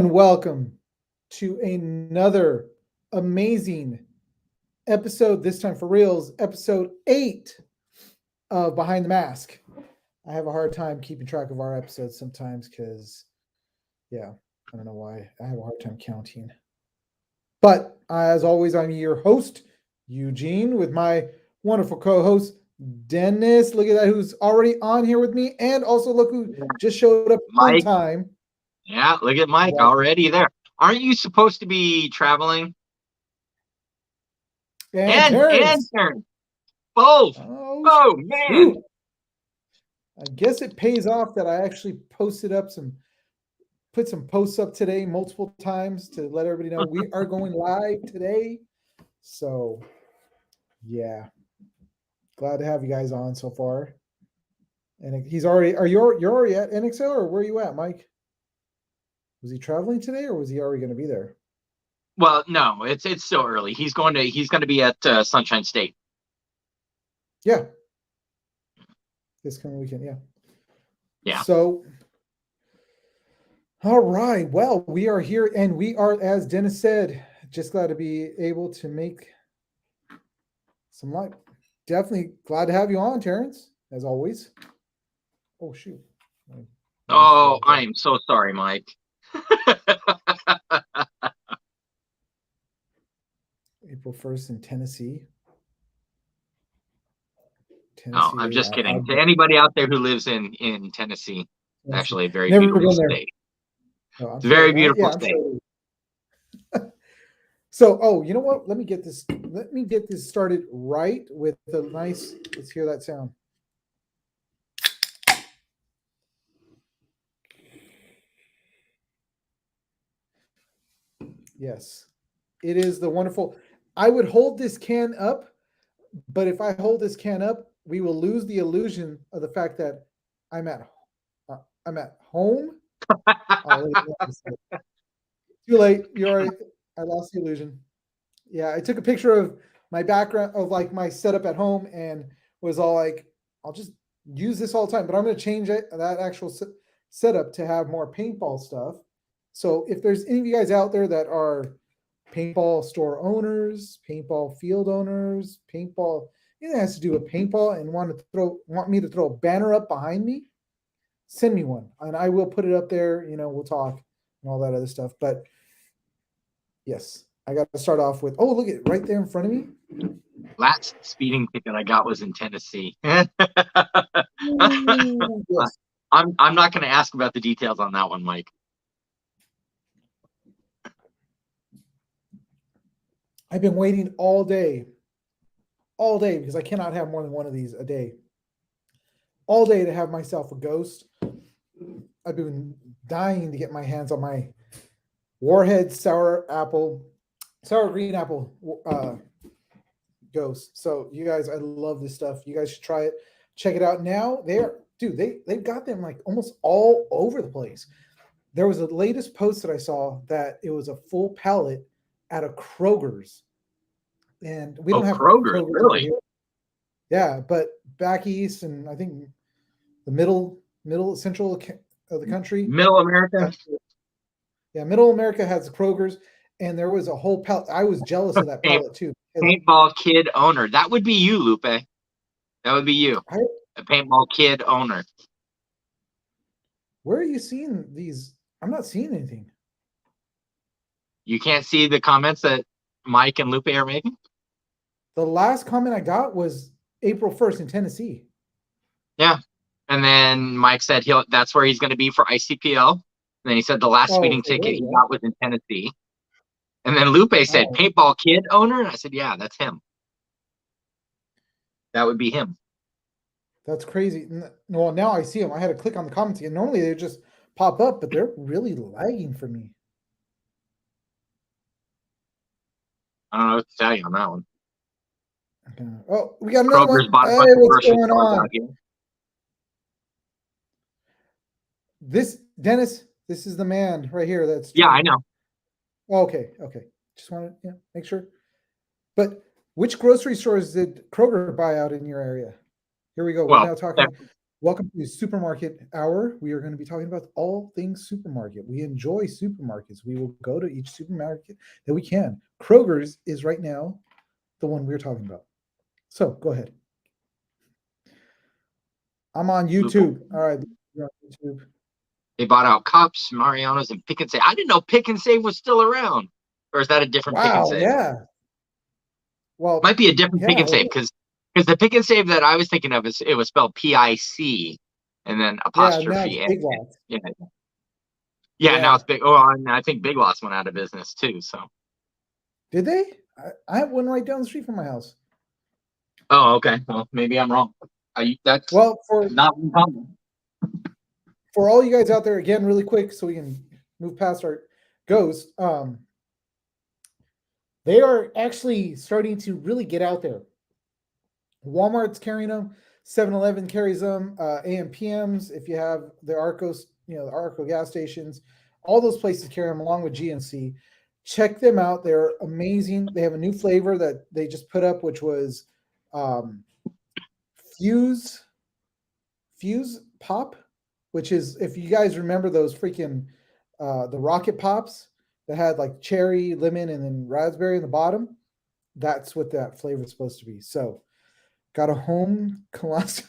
And welcome to another amazing episode, this time for reals, episode 8 of Behind the Mask. I have a hard time keeping track of our episodes sometimes because, yeah, I don't know why. I have a hard time counting. But as always, I'm your host, Eugene, with my wonderful co host, Dennis. Look at that, who's already on here with me. And also, look who just showed up on Mike. time. Yeah, look at Mike already there. Aren't you supposed to be traveling? And Terrence. Both. Oh man. Shoot. I guess it pays off that I actually put some posts up today multiple times to let everybody know we are going live today. So yeah. Glad to have you guys on so far. And you're already at NXL, or where are you at, Mike? Was he traveling today, or was he already going to be there? Well, no, it's still early. He's going to be at Sunshine State. Yeah. This coming weekend, yeah. Yeah. So, all right. Well, we are here, and we are, as Dennis said, just glad to be able to make some light. Definitely glad to have you on, Terrence, as always. Oh, shoot. Oh, I am so sorry, Mike. April 1st in Tennessee. Oh, I'm just kidding. To anybody out there who lives in Tennessee, actually a very beautiful state. No, it's a very beautiful state. Sure. So, you know what? Let me get this started right with the nice. Let's hear that sound. Yes, it is the wonderful. I would hold this can up, but if I hold this can up, we will lose the illusion of the fact that I'm at home. Too late. You're right. I lost the illusion. Yeah, I took a picture of my background of like my setup at home and was all like, I'll just use this all the time, but I'm going to change that actual setup to have more paintball stuff. So if there's any of you guys out there that are paintball store owners, paintball field owners, paintball, anything that has to do with paintball and want me to throw a banner up behind me, send me one and I will put it up there. We'll talk and all that other stuff. But yes, I got to start off with, look at it right there in front of me. Last speeding ticket I got was in Tennessee. Ooh, yes. I'm not going to ask about the details on that one, Mike. I've been waiting all day because I cannot have more than one of these a day. All day to have myself a ghost. I've been dying to get my hands on my Warhead sour green apple ghost. So you guys, I love this stuff. You guys should try it. Check it out now. They've got them like almost all over the place. There was a latest post that I saw that it was a full pallet at a Kroger's. And we don't have Kroger's really? Here. Yeah, but back east and I think the middle central of the country. Middle America. Yeah, Middle America has Kroger's, and there was a whole pallet. I was jealous of that pallet too. Paintball kid owner. That would be you, Lupe. That would be you. A paintball kid owner. Where are you seeing these? I'm not seeing anything. You can't see the comments that Mike and Lupe are making? The last comment I got was April 1st in Tennessee. Yeah. And then Mike said that's where he's going to be for ICPL. And then he said the last speeding ticket he got was in Tennessee. And then Lupe said, paintball kid owner? And I said, yeah, that's him. That would be him. That's crazy. Well, now I see them. I had to click on the comments again. Normally they just pop up, but they're really lagging for me. I don't know what to tell you on that one. Okay. Oh, we got another one. Hey, what's going on? Dennis, this is the man right here. Yeah, I know. Okay. Just want to make sure. But which grocery stores did Kroger buy out in your area? Here we go. We're now talking Welcome to Supermarket Hour. We are going to be talking about all things supermarket. We enjoy supermarkets. We will go to each supermarket that we can. Kroger's is right now the one we're talking about. So go ahead. I'm on YouTube. All right, you're on YouTube. They bought out Cups, Mariano's, and Pick and Save. I didn't know Pick and Save was still around. Or is that a different Pick and Wow, Save? yeah. Well, might be a different Pick and Save because the Pick and Save that I was thinking of it was spelled PIC and then apostrophe. Yeah, now it's Big Lots. Yeah, now it's Big. Oh, and I think Big Lots went out of business too. So did they? I have one right down the street from my house. Oh, okay. Well, maybe I'm wrong. That's for not uncommon. For all you guys out there, again, really quick, so we can move past our ghost. They are actually starting to really get out there. Walmart's carrying them. 7-Eleven carries them. AMPMs, if you have the Arcos, the Arco gas stations, all those places carry them along with GNC. Check them out. They're amazing. They have a new flavor that they just put up, which was Fuse Pop, which is, if you guys remember those freaking the Rocket Pops that had like cherry, lemon, and then raspberry in the bottom, that's what that flavor is supposed to be. So got a home colonoscopy.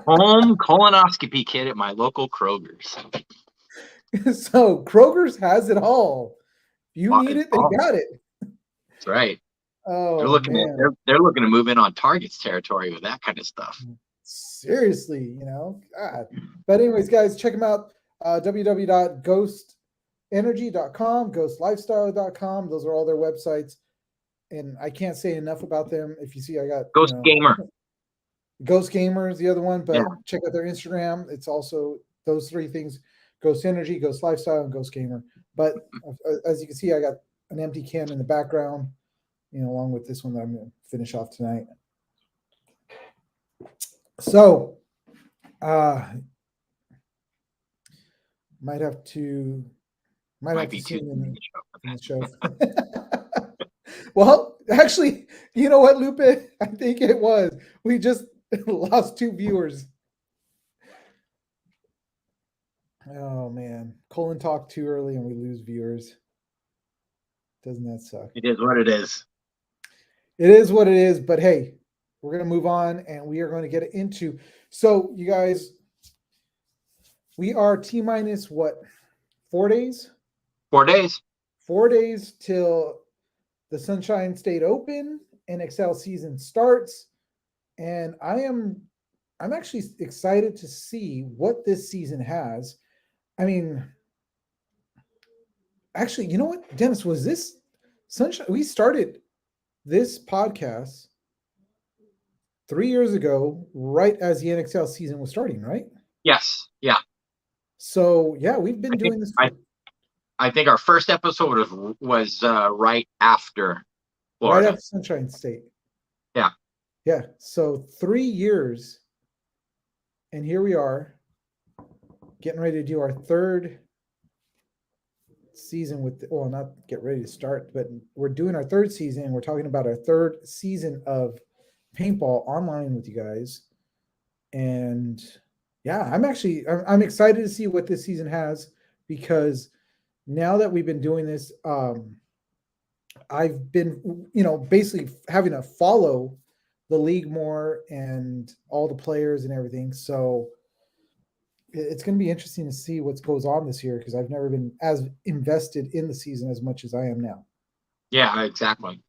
Home colonoscopy kit at my local Kroger's. So Kroger's has it all. If you need it, they got it. That's right. Oh, they're looking to move in on Target's territory with that kind of stuff. Seriously, God. But anyways, guys, check them out. www.ghostenergy.com, ghostlifestyle.com. Those are all their websites. And I can't say enough about them. If you see, I got Ghost Gamer. Ghost Gamer is the other one, but check out their Instagram. It's also those three things: Ghost Energy, Ghost Lifestyle, and Ghost Gamer. But as you can see, I got an empty can in the background, along with this one that I'm going to finish off tonight. So, might have to see in the show. Well, actually, you know what, Lupe? I think it was. We just lost 2 viewers. Oh man, Colin talked too early and we lose viewers. Doesn't that suck? It is what it is. It is what it is, but hey, we're going to move on and we are going to get into. So, you guys, we are T-minus what? 4 days? 4 days. 4 days till the Sunshine State Open NXL season starts. And I'm actually excited to see what this season has. I mean, actually, you know what, Dennis, was this Sunshine? We started this podcast 3 years ago, right as the NXL season was starting, right? Yes. Yeah. So yeah, we've been doing this. I think our first episode was right after Florida. Right after Sunshine State. Yeah. Yeah. So 3 years, and here we are, getting ready to do our third season not get ready to start, but we're doing our third season. We're talking about our third season of paintball online with you guys. And yeah, I'm excited to see what this season has, because now that we've been doing this, I've been, basically having to follow the league more and all the players and everything. So it's going to be interesting to see what goes on this year, because I've never been as invested in the season as much as I am now. Yeah, exactly.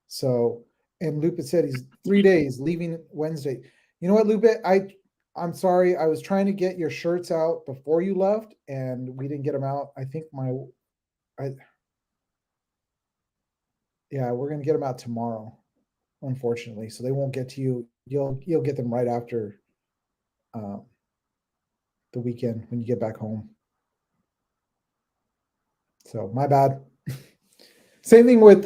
So, and Lupe said he's 3 days, leaving Wednesday. You know what, Lupe? I'm sorry. I was trying to get your shirts out before you left, and we didn't get them out. I think we're going to get them out tomorrow, unfortunately. So they won't get to you. You'll get them right after the weekend when you get back home. So my bad. Same thing with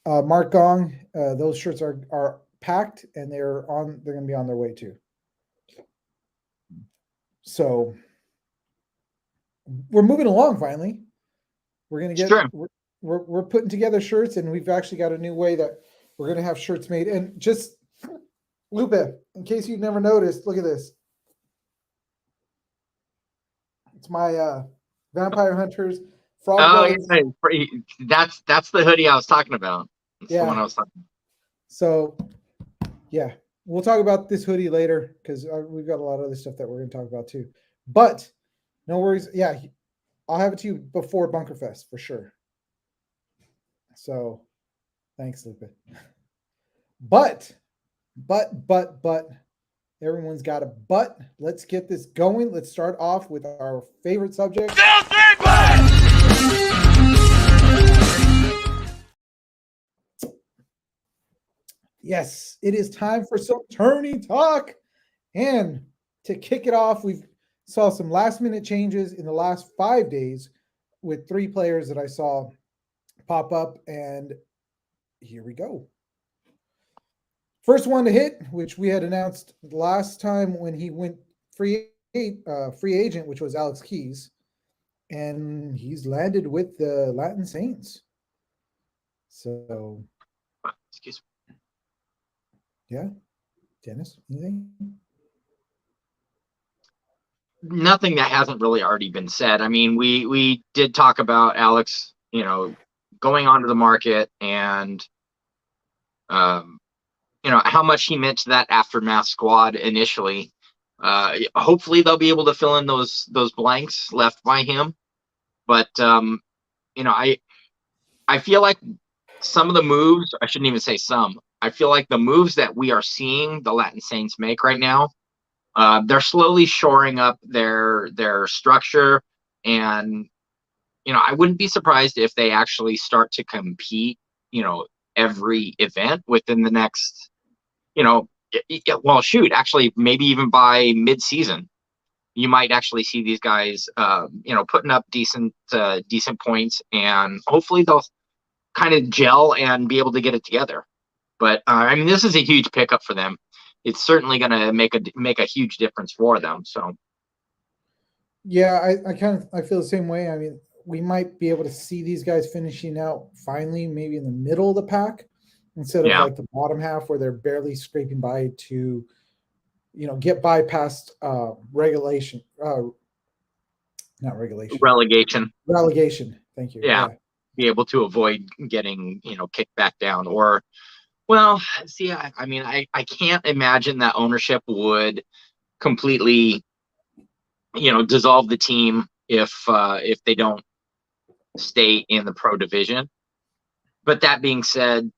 Mark Gong. Those shirts are packed and they're going to be on their way too. So we're moving along finally. We're going to get we're putting together shirts, and we've actually got a new way that we're going to have shirts made. And just Lupe, in case you've never noticed, look at this. It's my Vampire Hunters Frog Oh Brothers. yeah, that's the hoodie I was talking about. That's the one I was talking about. So, yeah, we'll talk about this hoodie later because we've got a lot of other stuff that we're going to talk about too. But no worries. Yeah, I'll have it to you before Bunkerfest for sure. So, thanks, Lupe. But, everyone's got a but. Let's get this going. Let's start off with our favorite subject. Yes, it is time for some tourney talk. And to kick it off, we saw some last minute changes in the last 5 days with 3 players that I saw pop up. And here we go. First one to hit, which we had announced last time when he went free agent, which was Alex Keys. And he's landed with the Latin Saints. So, excuse me. Yeah. Dennis, anything? Nothing that hasn't really already been said. I mean, we did talk about Alex, going onto the market and, how much he meant to that aftermath squad initially. Hopefully they'll be able to fill in those blanks left by him. But, I feel like some of the moves, I shouldn't even say some, I feel like the moves that we are seeing the Latin Saints make right now, they're slowly shoring up their structure. And, I wouldn't be surprised if they actually start to compete, every event within the next, well, shoot, actually, maybe even by mid-season, you might actually see these guys, putting up decent points, and hopefully they'll kind of gel and be able to get it together. But I mean, this is a huge pickup for them. It's certainly going to make a huge difference for them. So, yeah, I feel the same way. I mean, we might be able to see these guys finishing out finally, maybe in the middle of the pack instead of like the bottom half where they're barely scraping by to, get by past relegation. Thank you. Yeah. Be able to avoid getting, kicked back down. Or, well, see, I mean, I can't imagine that ownership would completely, dissolve the team if they don't stay in the pro division. But that being said,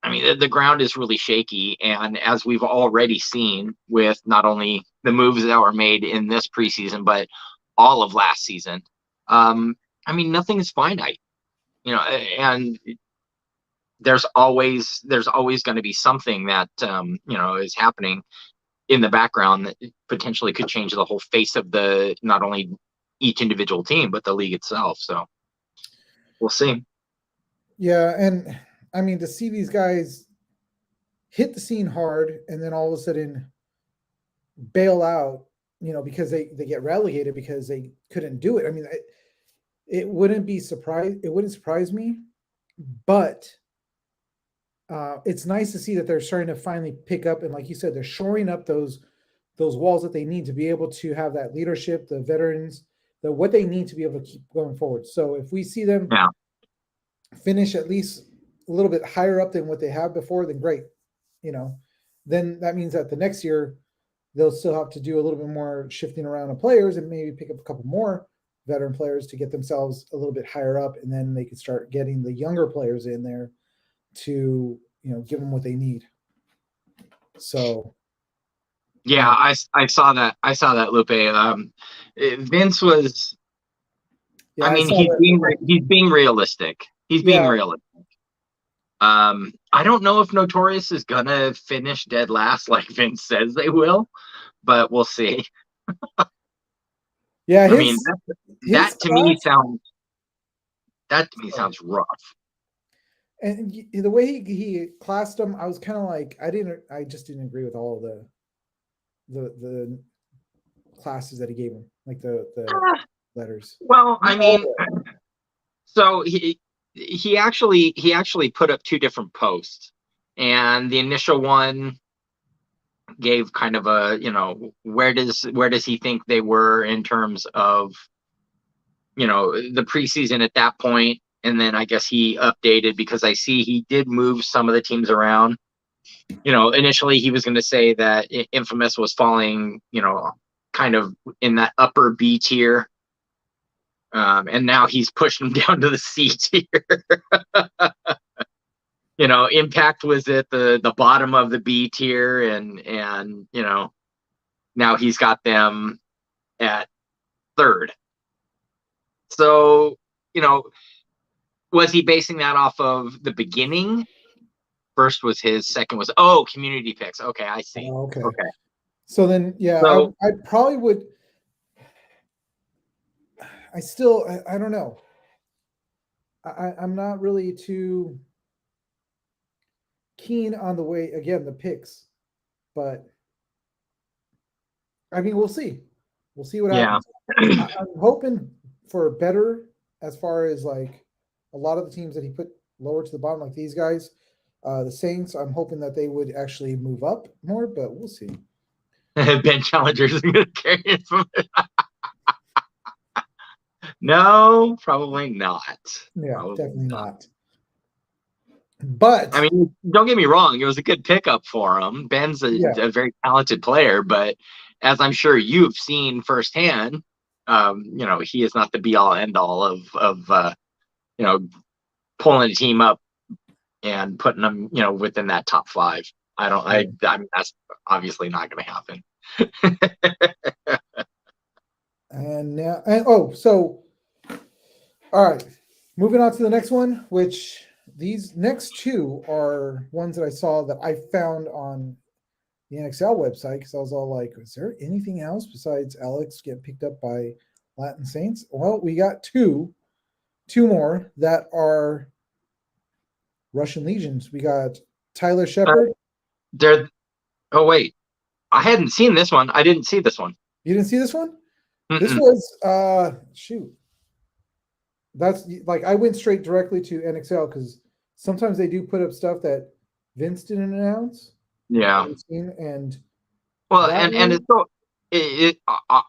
I mean, the ground is really shaky. And as we've already seen with not only the moves that were made in this preseason, but all of last season, I mean, nothing is finite, and there's always going to be something that, is happening in the background that potentially could change the whole face of the, not only each individual team, but the league itself. So we'll see. Yeah. And I mean, to see these guys hit the scene hard and then all of a sudden bail out, because they get relegated because they couldn't do it. I mean, it wouldn't surprise me, but it's nice to see that they're starting to finally pick up. And like you said, they're shoring up those walls that they need to be able to have that leadership, the veterans, what they need to be able to keep going forward. So if we see them finish at least a little bit higher up than what they have before, then great. Then that means that the next year they'll still have to do a little bit more shifting around of players and maybe pick up a couple more veteran players to get themselves a little bit higher up. And then they can start getting the younger players in there to, give them what they need. So. Yeah, I saw that. I saw that, Lupe. Vince was, yeah, I mean, he's being realistic. He's being realistic. I don't know if Notorious is gonna finish dead last like Vince says they will, but we'll see. Yeah, I mean, that to me sounds rough. And the way he classed them, I was kind of like, I just didn't agree with all of the classes that he gave him, like the letters. Well, I mean, so he actually put up 2 different posts, and the initial one, gave kind of a, where does he think they were in terms of, the preseason at that point. And then I guess he updated because I see he did move some of the teams around. Initially he was going to say that Infamous was falling, kind of in that upper B tier. And now he's pushing them down to the C tier. Impact was at the bottom of the B tier, and now he's got them at third. So, was he basing that off of the beginning? First was his, second was community picks. Okay, I see. Okay. Okay. So then, yeah, I probably would. I don't know. I'm not really too keen on the way, again, the picks, but I mean, we'll see. We'll see what happens. I'm hoping for better as far as like a lot of the teams that he put lower to the bottom, like these guys, the Saints. I'm hoping that they would actually move up more, but we'll see. Ben Challenger's going to carry it from it. No, probably not. Yeah, probably definitely not. But I mean, don't get me wrong; it was a good pickup for him. Ben's a very talented player, but as I'm sure you've seen firsthand, he is not the be all end all of pulling a team up and putting them, within that top five. I mean, that's obviously not going to happen. And now, so all right, moving on to the next one, which these next two are ones that I saw that I found on the NXL website because I was all like, is there anything else besides Alex getting picked up by Latin Saints? Well, we got two more that are Russian Legions. We got Tyler Shepard. Oh, wait. I hadn't seen this one. I didn't see this one. You didn't see this one? Mm-mm. This was, shoot. That's like, I went straight directly to NXL because sometimes they do put up stuff that Vince didn't announce. Yeah. And well, and it's so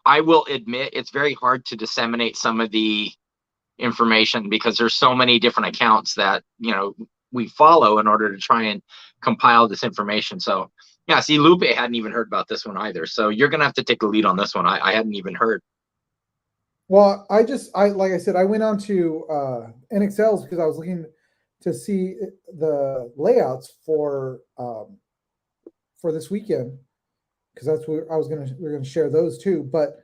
I will admit it's very hard to disseminate some of the information because there's so many different accounts that we follow in order to try and compile this information. So yeah, see, Lupe hadn't even heard about this one either. So you're gonna have to take the lead on this one. I hadn't even heard. Well, like I said, I went on to NXLs because I was looking to see the layouts for this weekend because that's what we're gonna share those too. But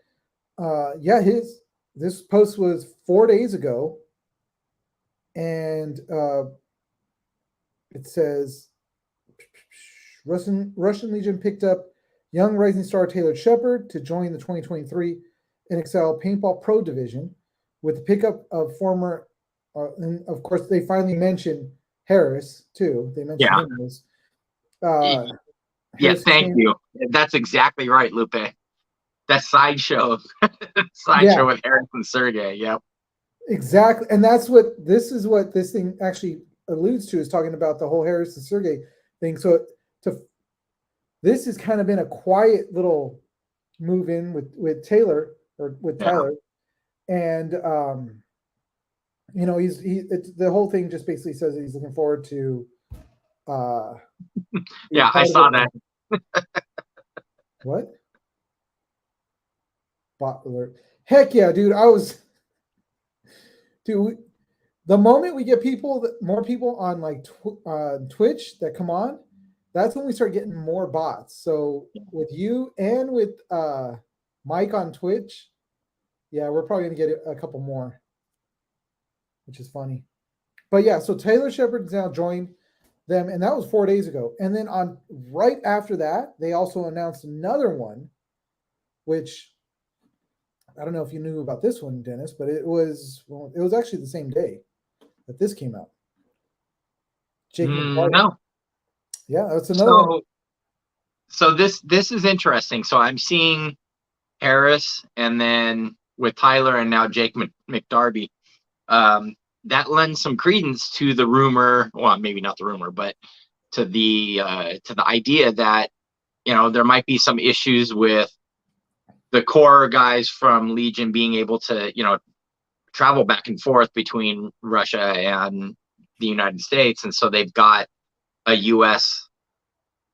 this post was 4 days ago, and it says Russian Legion picked up young rising star Taylor Shepard to join the 2023 NXL Paintball Pro Division with the pickup of former, and of course they finally mentioned Harris too. They mentioned him as. Yeah, thank you. That's exactly right, Lupe. That sideshow with Harris and Sergey. Yep. Exactly, and this is what this thing actually alludes to, is talking about the whole Harris and Sergey thing. So this has kind of been a quiet little move in with Taylor or with Tyler, and the whole thing just basically says that he's looking forward to. Yeah, I saw that. What? Bot alert! Heck yeah, dude! The moment we get more people on like Twitch that come on, that's when we start getting more bots. So with you and with Mike on Twitch, yeah, we're probably gonna get a couple more, which is funny. But yeah, so Taylor Shepard's now joined them, and that was 4 days ago. And then right after that, they also announced another one, which I don't know if you knew about this one, Dennis, but it was actually the same day that this came out. No. Yeah, that's another one. So this is interesting. So I'm seeing Harris, and then with Tyler, and now Jake McDarby. That lends some credence to the rumor. Well, maybe not the rumor, but to the idea that there might be some issues with the core guys from Legion being able to, travel back and forth between Russia and the United States. And so they've got a US,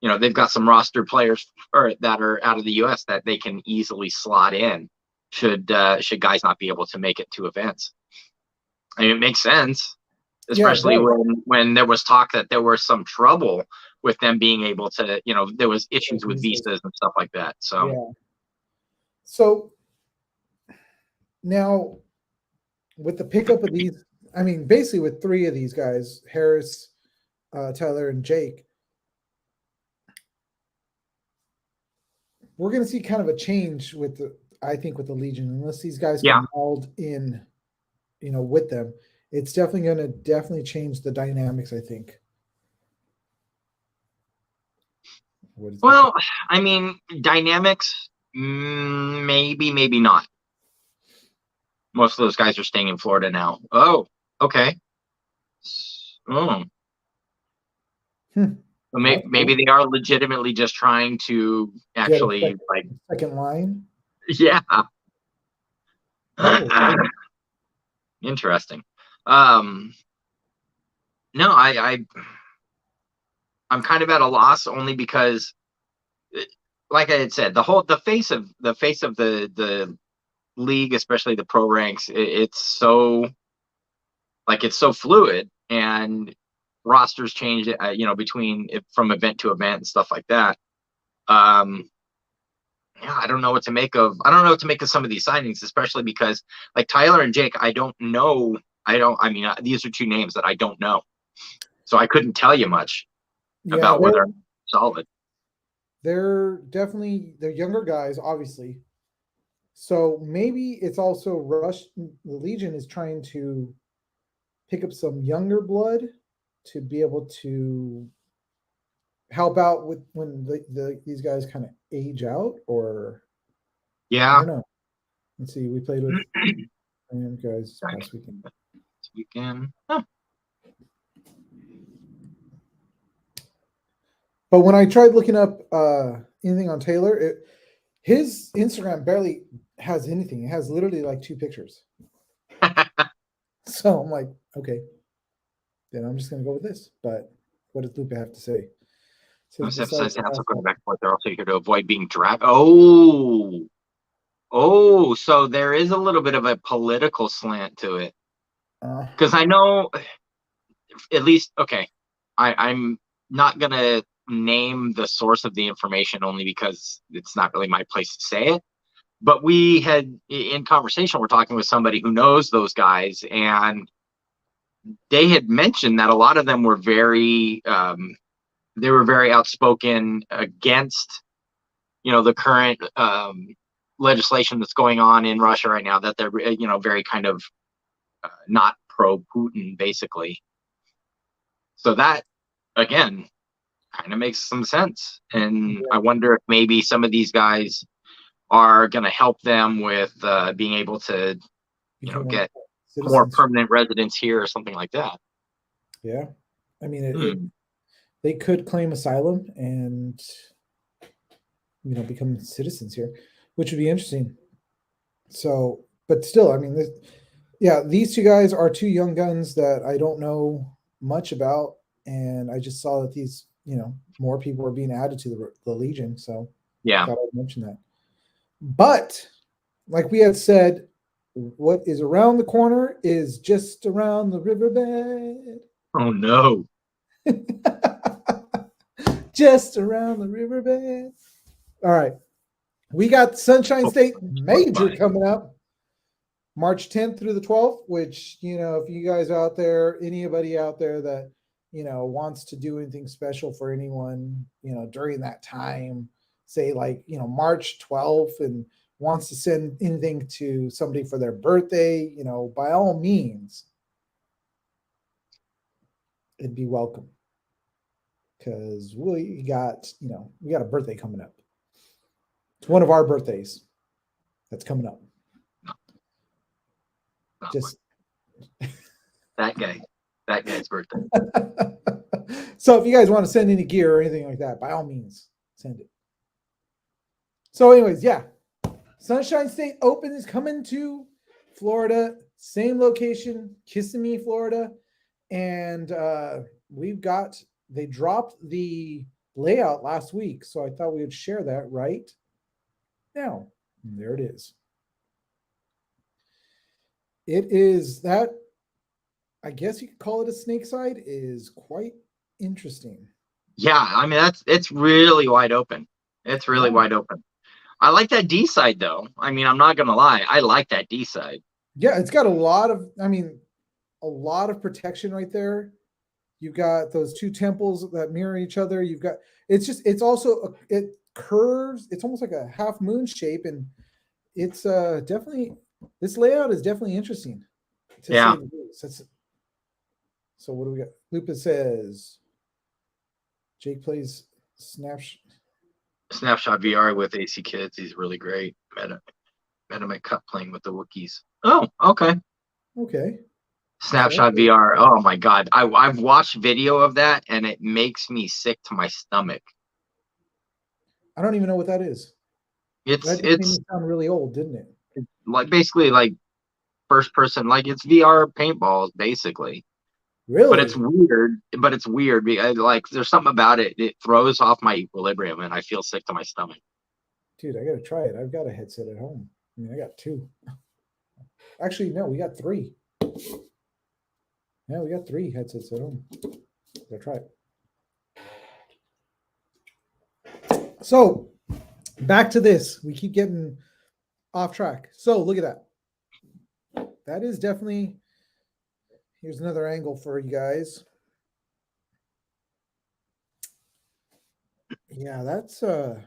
they've got some roster players that are out of the US that they can easily slot in should guys not be able to make it to events. I mean, it makes sense, especially when there was talk that there was some trouble with them being able to, there was issues with visas and stuff like that. So, yeah. So now with the pickup of these, I mean, basically with 3 of these guys, Harris, Tyler, and Jake, we're going to see kind of a change with I think with the Legion, unless these guys can meld in, with them. It's definitely going to change the dynamics, I think. Well, I mean, dynamics, maybe not. Most of those guys are staying in Florida now. Oh, okay. Oh. So maybe they are legitimately just trying to actually second line. Yeah. Interesting. No, I'm kind of at a loss only because, like I had said, the face of the league, especially the pro ranks, it's so fluid, and rosters change, between from event to event and stuff like that. I don't know what to make of some of these signings, especially because like Tyler and Jake, I mean, these are 2 names that I don't know. So I couldn't tell you much about whether they're solid. They're younger guys, obviously. So maybe it's also the Legion is trying to pick up some younger blood to be able to help out with when these guys kind of age out, or I don't know. Let's see. We played with guys last weekend. Huh. But when I tried looking up anything on Taylor, his Instagram barely has anything. It has literally like 2 pictures. So I'm like, okay, then I'm just going to go with this. But what does Lupe have to say? So besides going back and forth, they're also here to avoid being dragged. Oh, so there is a little bit of a political slant to it. Because I know, at least, okay, I'm not going to name the source of the information only because it's not really my place to say it. But we had, in conversation, we're talking with somebody who knows those guys, and they had mentioned that a lot of them were very outspoken against, the current legislation that's going on in Russia right now, that they're, very kind of not pro-Putin, basically. So that, again, kind of makes some sense. And I wonder if maybe some of these guys are going to help them with being able to, get more permanent residence here or something like that. Yeah. I mean, they could claim asylum and, become citizens here, which would be interesting. So, but still, I mean, these 2 guys are 2 young guns that I don't know much about. And I just saw that these, more people are being added to the Legion. So I thought I'd mention that. But like we had said, what is around the corner is just around the riverbed. Oh no. Just around the riverbed. All right. We got Sunshine State Major coming up March 10th through the 12th, which, if you guys out there, anybody out there that, wants to do anything special for anyone, during that time, say like, March 12th, and wants to send anything to somebody for their birthday, by all means, it'd be welcome. Because we got a birthday coming up. It's one of our birthdays that's coming up. Just that guy's birthday. So if you guys want to send any gear or anything like that, by all means, send it. So, anyways, yeah, Sunshine State Open is coming to Florida, same location, Kissimmee, Florida, and they dropped the layout last week, so I thought we would share that right now. And there it is. It is that, I guess you could call it a snake side, is quite interesting. Yeah, I mean it's really wide open. It's really wide open. I like that D side though. I mean, I'm not gonna lie, I like that D side. Yeah, it's got a lot of protection right there. You've got those two temples that mirror each other. It curves. It's almost like a half moon shape, and it's definitely, this layout is definitely interesting. To Yeah. say the least. So what do we got? Lupus says Jake plays Snapshot VR with AC Kids. He's really great. Met him at Cup playing with the Wookiees. Oh, okay. Okay. Snapshot VR. Oh my God. I've watched video of that and it makes me sick to my stomach. I don't even know what that is. It's made me sound really old, didn't it? Like basically like first person, like it's VR paintballs basically. Really? But it's weird because like there's something about it. It throws off my equilibrium and I feel sick to my stomach. Dude, I gotta try it. I've got a headset at home. I mean, I got two. Actually, no, we got three. Yeah, we got three headsets at home. Gotta try it. So back to this. We keep getting off track. So look at that. That is definitely, here's another angle for you guys. Yeah, that's a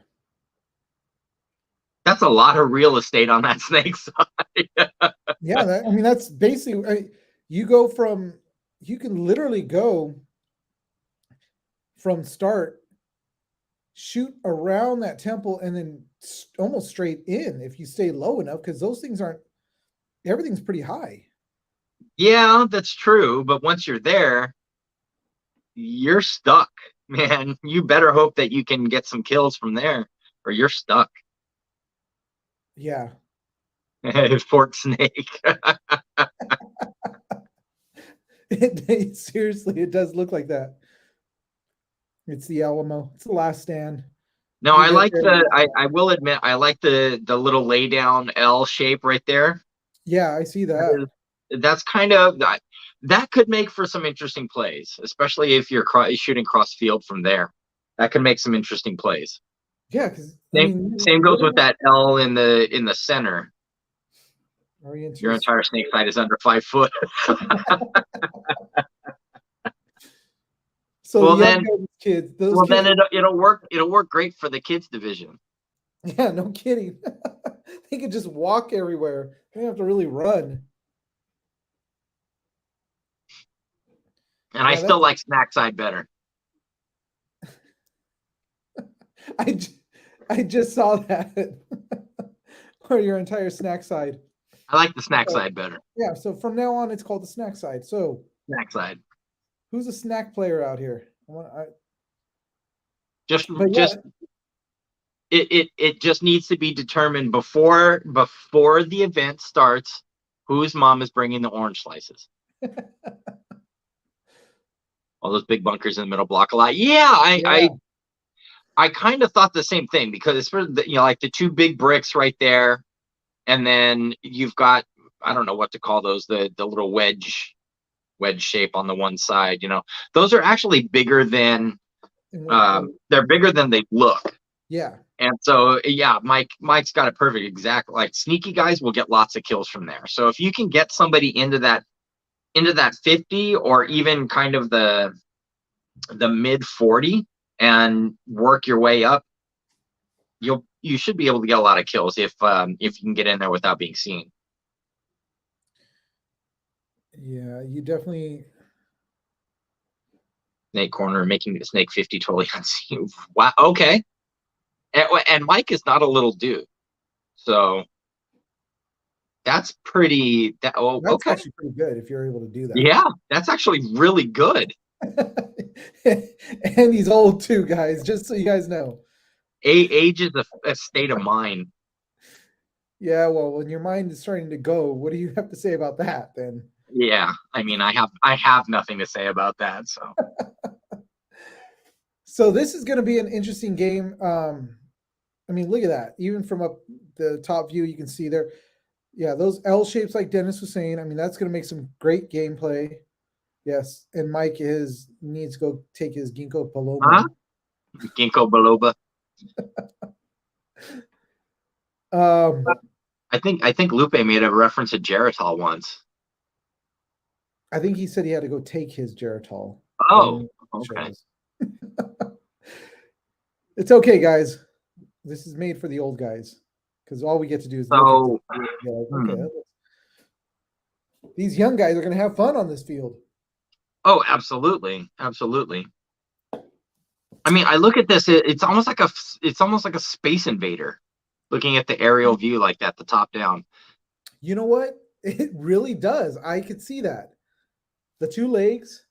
lot of real estate on that snake side. Yeah, that's basically, you can literally go from start, shoot around that temple, and then almost straight in if you stay low enough, because those things everything's pretty high. Yeah, that's true. But once you're there, you're stuck, man. You better hope that you can get some kills from there or you're stuck. Yeah. Fort Snake. Seriously, it does look like that. It's the Alamo. It's the last stand. No, I like I will admit, I like the little lay down L shape right there. Yeah, I see that. That's kind of, that could make for some interesting plays, especially if you're shooting cross field from there. That could make some interesting plays. Yeah, because same goes with that L in the center. Your entire snake side is under 5 foot. So well then, kids, it'll work great for the kids division. Yeah, no kidding. They could just walk everywhere. They don't have to really run. And I still like snack side better. I just saw that. Or your entire snack side. I like the snack side better. Yeah, so from now on, it's called the snack side. So snack side. Who's a snack player out here? It just needs to be determined before the event starts. Whose mom is bringing the orange slices? All those big bunkers in the middle block a lot. Yeah, I kind of thought the same thing, because it's for the, like the two big bricks right there, and then you've got, I don't know what to call those, the little wedge shape on the one side. Those are actually bigger than they're bigger than they look. Yeah. And so yeah, Mike's got it perfect. Exactly. Like sneaky guys will get lots of kills from there. So if you can get somebody into that 50 or even kind of the mid 40 and work your way up, you should be able to get a lot of kills if you can get in there without being seen. Yeah, you definitely. Snake corner, making the snake 50 totally unseen. Wow. Okay. And Mike is not a little dude, so that's pretty. That's okay. Actually pretty good if you're able to do that. Yeah, that's actually really good. And he's old too, guys. Just so you guys know. Age is a state of mind. Yeah, well, when your mind is starting to go, what do you have to say about that then? Yeah, I mean, I have nothing to say about that. So So this is going to be an interesting game. I mean, look at that. Even from up the top view, you can see there. Yeah, those L shapes, like Dennis was saying. I mean, that's going to make some great gameplay. Yes, and Mike needs to go take his ginkgo huh? paloma. Ginkgo biloba. Um, I think Lupe made a reference to Geritol once. I think he said he had to go take his Geritol. Oh, okay. It's okay, guys. This is made for the old guys because all we get to do is look at So, this. Like, okay, these young guys are going to have fun on this field. oh, absolutely, absolutely. I mean, I look at this. It's almost like a Space Invader, looking at the aerial view like that, the top down. You know what? It really does. I could see that. The two legs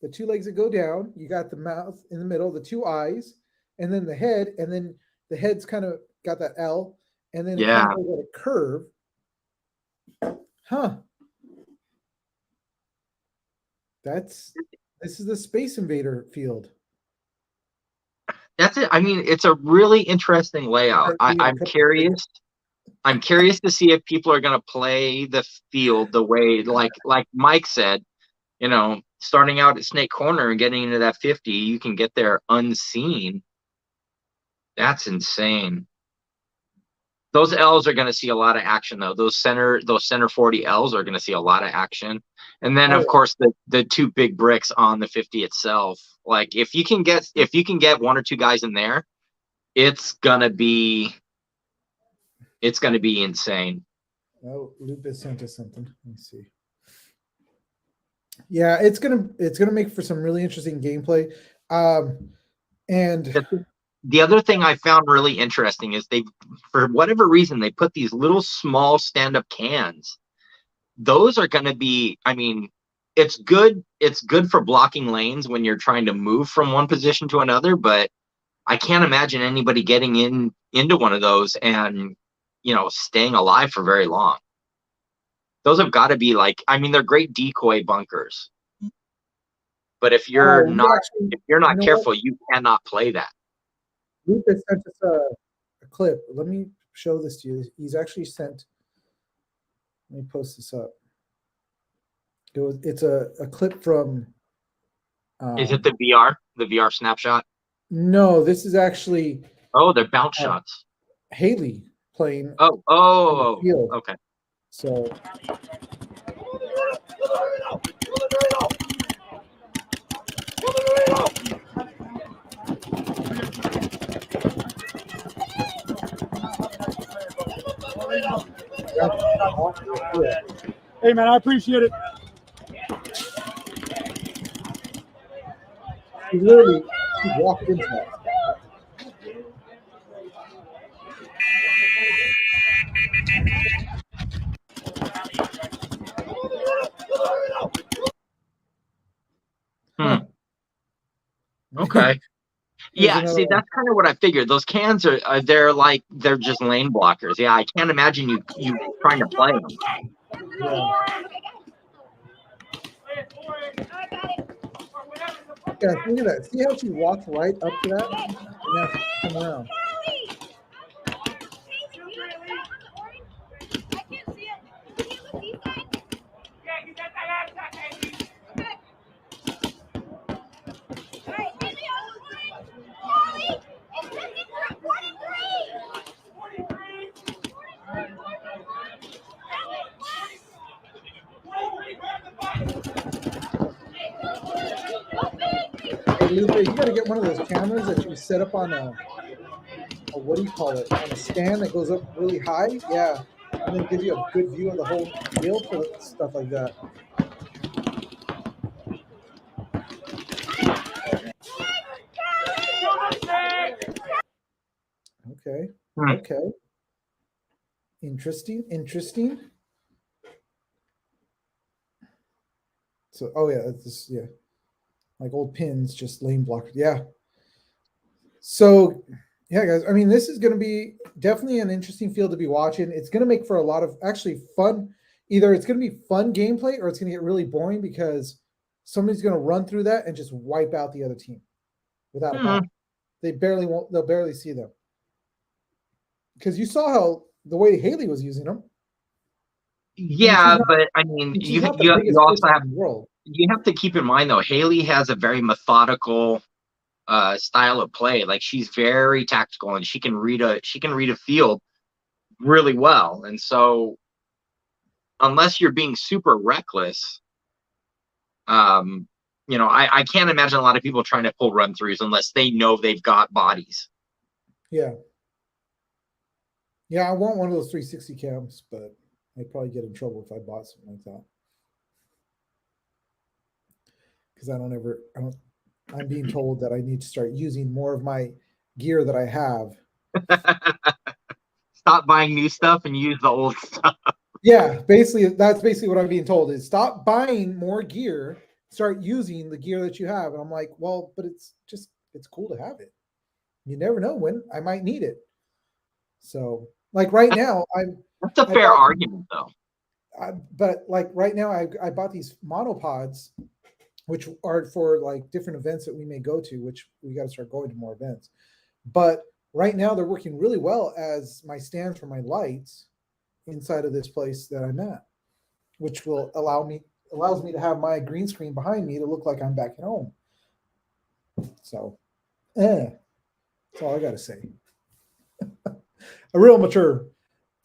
that go down. You got the mouth in the middle, the two eyes, and then the head, and then the head's kind of got that L, and then it kind Yeah, of goes at a curve. Huh. This is the Space Invader field. that's it. I mean, it's a really interesting layout. I'm curious. I'm curious to see if people are going to play the field the way, like Mike said, starting out at Snake Corner and getting into that 50, you can get there unseen. That's insane. Those L's are going to see a lot of action, though. Those center 40 L's are going to see a lot of action. And then, of course, the two big bricks on the 50 itself. Like if you can get one or two guys in there, it's gonna be insane. Oh, Lupus sent us something. Let me see. Yeah, it's gonna make for some really interesting gameplay. And the other thing I found really interesting is for whatever reason, they put these little small stand-up cans. Those are going to be, I mean, it's good for blocking lanes when you're trying to move from one position to another, but I can't imagine anybody getting into one of those and staying alive for very long. Those have got to be I mean, they're great decoy bunkers. But if you're not careful, you cannot play that. Lucas sent us a clip. Let me show this to you. He's actually sent. Let me post this up. It's a clip from. Is it the VR snapshot? No, this is actually. Oh, they're bounce shots. Haley playing. Oh, okay. So. Hey man, I appreciate it. He literally walked into that. Okay. Yeah, see, that's kind of what I figured. Those cans they're just lane blockers. Yeah, I can't imagine you trying to play them. Yeah, look at that. See how she walked right up to that? And now she come around. Hey, Lupe, you got to get one of those cameras that you set up on a what do you call it? On a stand that goes up really high. Yeah. And then gives you a good view of the whole field for stuff like that. Okay. Okay. Interesting. So, oh yeah, that's like old pins, just lane blockers. Yeah. So Yeah, guys. I mean, this is going to be definitely an interesting field to be watching. It's going to make for a lot of actually fun. Either it's going to be fun gameplay or it's going to get really boring because somebody's going to run through that and just wipe out the other team without a Hmm. bot. They'll barely see them. Because you saw how the way Haley was using them. And Yeah, but I mean, she's not the you biggest also person have in the world. you have to keep in mind though, Haley has a very methodical style of play. Like she's very tactical and she can read a field really well. And so unless you're being super reckless, um, I can't imagine a lot of people trying to pull run throughs unless they know they've got bodies. Yeah. Yeah, I want one of those 360 cams, but I'd probably get in trouble if I bought something like that. Because I'm being told that I need to start using more of my gear that I have. Stop buying new stuff and use the old stuff. Yeah, basically, that's basically what I'm being told is stop buying more gear, start using the gear that you have. And I'm like, well, but it's cool to have it. You never know when I might need it. So, like right now, That's a I fair bought, argument, though. but like right now, I bought these monopods, which are for like different events that we may go to, which we got to start going to more events. But right now, they're working really well as my stands for my lights inside of this place that I'm at, which will allows me to have my green screen behind me to look like I'm back at home. So, that's all I got to say. A real mature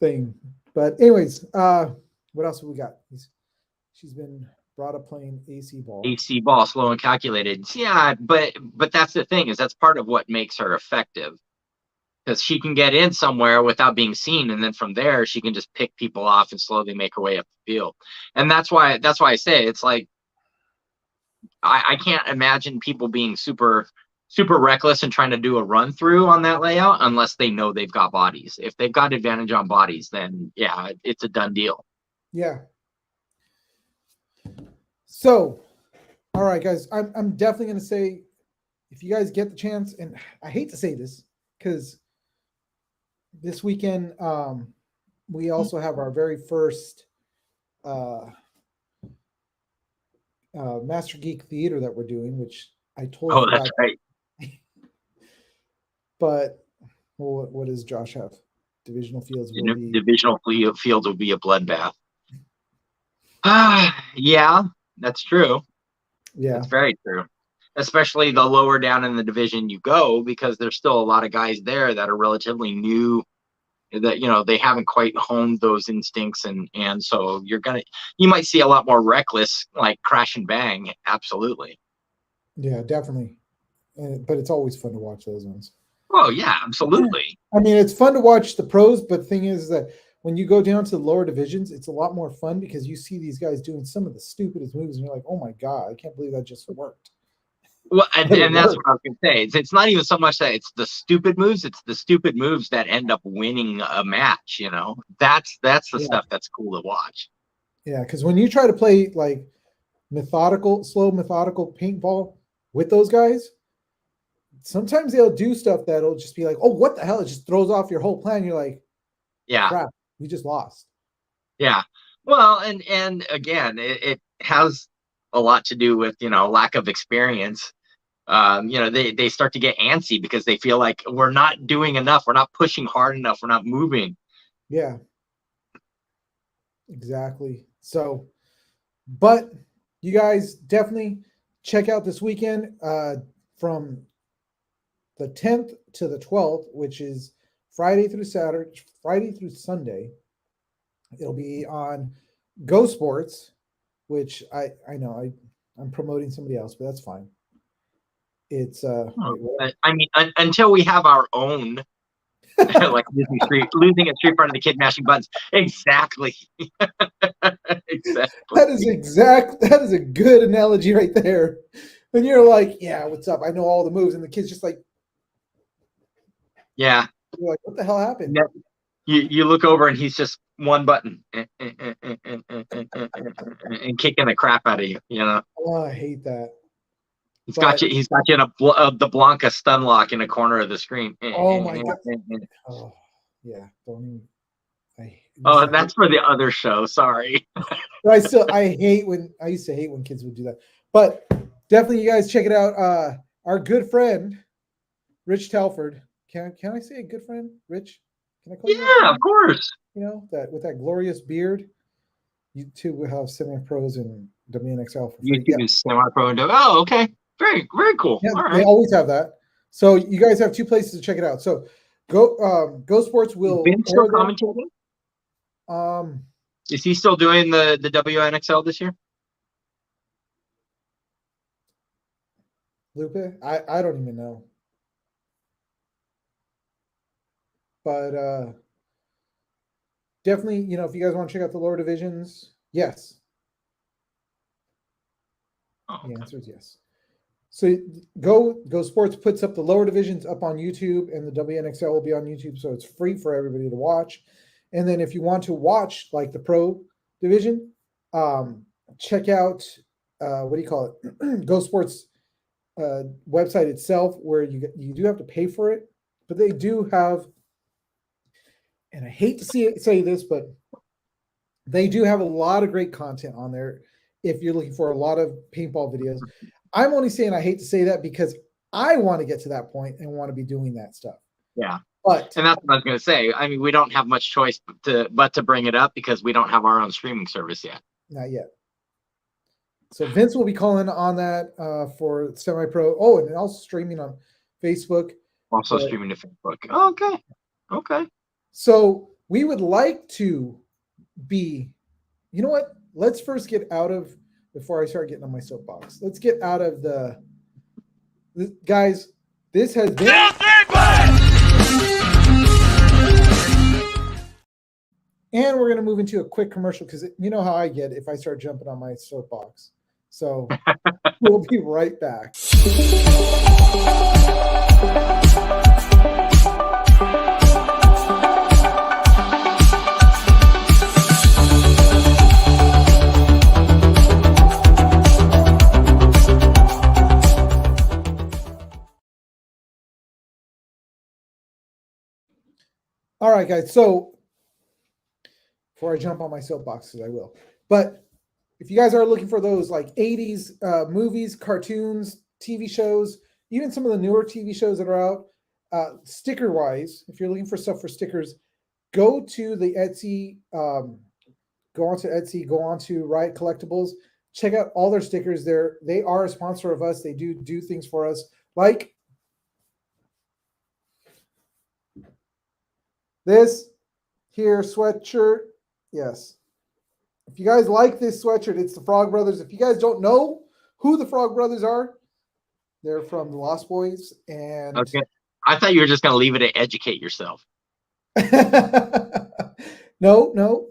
thing. But anyways, what else have we got? She's been brought up playing AC ball. AC ball, slow and calculated. Yeah, but that's the thing is that's part of what makes her effective because she can get in somewhere without being seen, and then from there she can just pick people off and slowly make her way up the field. And that's why I say it's like I can't imagine people being super reckless and trying to do a run through on that layout unless they know they've got bodies. If they've got advantage on bodies, then yeah, it's a done deal. Yeah. So, all right, guys, I'm definitely going to say if you guys get the chance, and I hate to say this because this weekend we also have our very first uh, Master Geek Theater that we're doing, which I totally Oh, that's forgot. right. But well, what does Josh have? Divisional fields will be. Divisional fields will be a bloodbath. Yeah, that's true. Yeah. That's very true. Especially the lower down in the division you go, because there's still a lot of guys there that are relatively new that they haven't quite honed those instincts, and so you might see a lot more reckless like crash and bang. Absolutely. Yeah, definitely. But it's always fun to watch those ones. Oh yeah, absolutely. I mean, it's fun to watch the pros, but the thing is that when you go down to the lower divisions, it's a lot more fun because you see these guys doing some of the stupidest moves, and you're like, "Oh my god, I can't believe that just worked." Well, and, But it and that's worked. what I was going to say. It's not even so much that it's the stupid moves; it's the stupid moves that end up winning a match. That's the Yeah, stuff that's cool to watch. yeah. Because when you try to play like slow, methodical paintball with those guys, sometimes they'll do stuff that'll just be like, "Oh, what the hell?" It just throws off your whole plan. You're like, Yeah, "Crap, we just lost." yeah. Well, and again, it has a lot to do with lack of experience. They start to get antsy because they feel like we're not doing enough, we're not pushing hard enough, we're not moving. Yeah, exactly. So, but you guys definitely check out this weekend from the 10th to the 12th, which is Friday through Sunday. It'll be on Go Sports, which I know I'm promoting somebody else, but that's fine. It's wait, what? I mean, until we have our own, like losing at Street Fighter, the kid mashing buttons. Exactly. Exactly. That is a good analogy right there. When you're like, yeah, what's up? I know all the moves, and the kid's just like, Yeah. you're like, what the hell happened? Yeah. You look over and he's just one button and kicking the crap out of you. Oh, I hate that. He's got you. He's got you in the Blanca stun lock in a corner of the screen. Oh my god! Oh yeah, don't even. Oh, that's for the other show. Sorry. But I used to hate when kids would do that. But definitely, you guys check it out. Our good friend, Rich Telford. Can I say a good friend, Rich? Can I call you? Yeah, of course. You know that with that glorious beard. You two will have semi-pros and WNXL for free. YouTube is semi-pro and oh, okay, very cool. Yeah, all right. They always have that. So you guys have two places to check it out. So Go Sports will. Vince still commentating? Is he still doing the WNXL this year? Lupe? I don't even know. But definitely, if you guys want to check out the lower divisions, yes. Oh, okay. The answer is yes. So Go Sports puts up the lower divisions up on YouTube, and the WNXL will be on YouTube, so it's free for everybody to watch. And then if you want to watch like the pro division, check out what do you call it? Go Sports website itself, where you do have to pay for it, but they do have. And I hate to say this, but they do have a lot of great content on there if you're looking for a lot of paintball videos. I'm only saying I hate to say that because I want to get to that point and want to be doing that stuff. Yeah. And that's what I was going to say. I mean, we don't have much choice but to bring it up because we don't have our own streaming service yet. Not yet. So Vince will be calling on that for semi-pro. Oh, and also streaming on Facebook. Also streaming to Facebook. Oh, okay. Okay. So we would like to be, you know what? Let's first get out of, before I start getting on my soapbox, let's get out of guys, this has been. And we're going to move into a quick commercial because you know how I get if I start jumping on my soapbox. So we'll be right back. All right, guys. So before I jump on my soapboxes, I will. But if you guys are looking for those like 80s movies, cartoons, TV shows, even some of the newer TV shows that are out, sticker-wise, if you're looking for stuff for stickers, go to the Etsy, go onto Etsy, go onto Riot Collectibles, check out all their stickers. They are a sponsor of us. They do things for us, like this here sweatshirt. Yes. If you guys like this sweatshirt, it's the Frog Brothers. If you guys don't know who the Frog Brothers are, they're from the Lost Boys. And okay. I thought you were just going to leave it to educate yourself. No.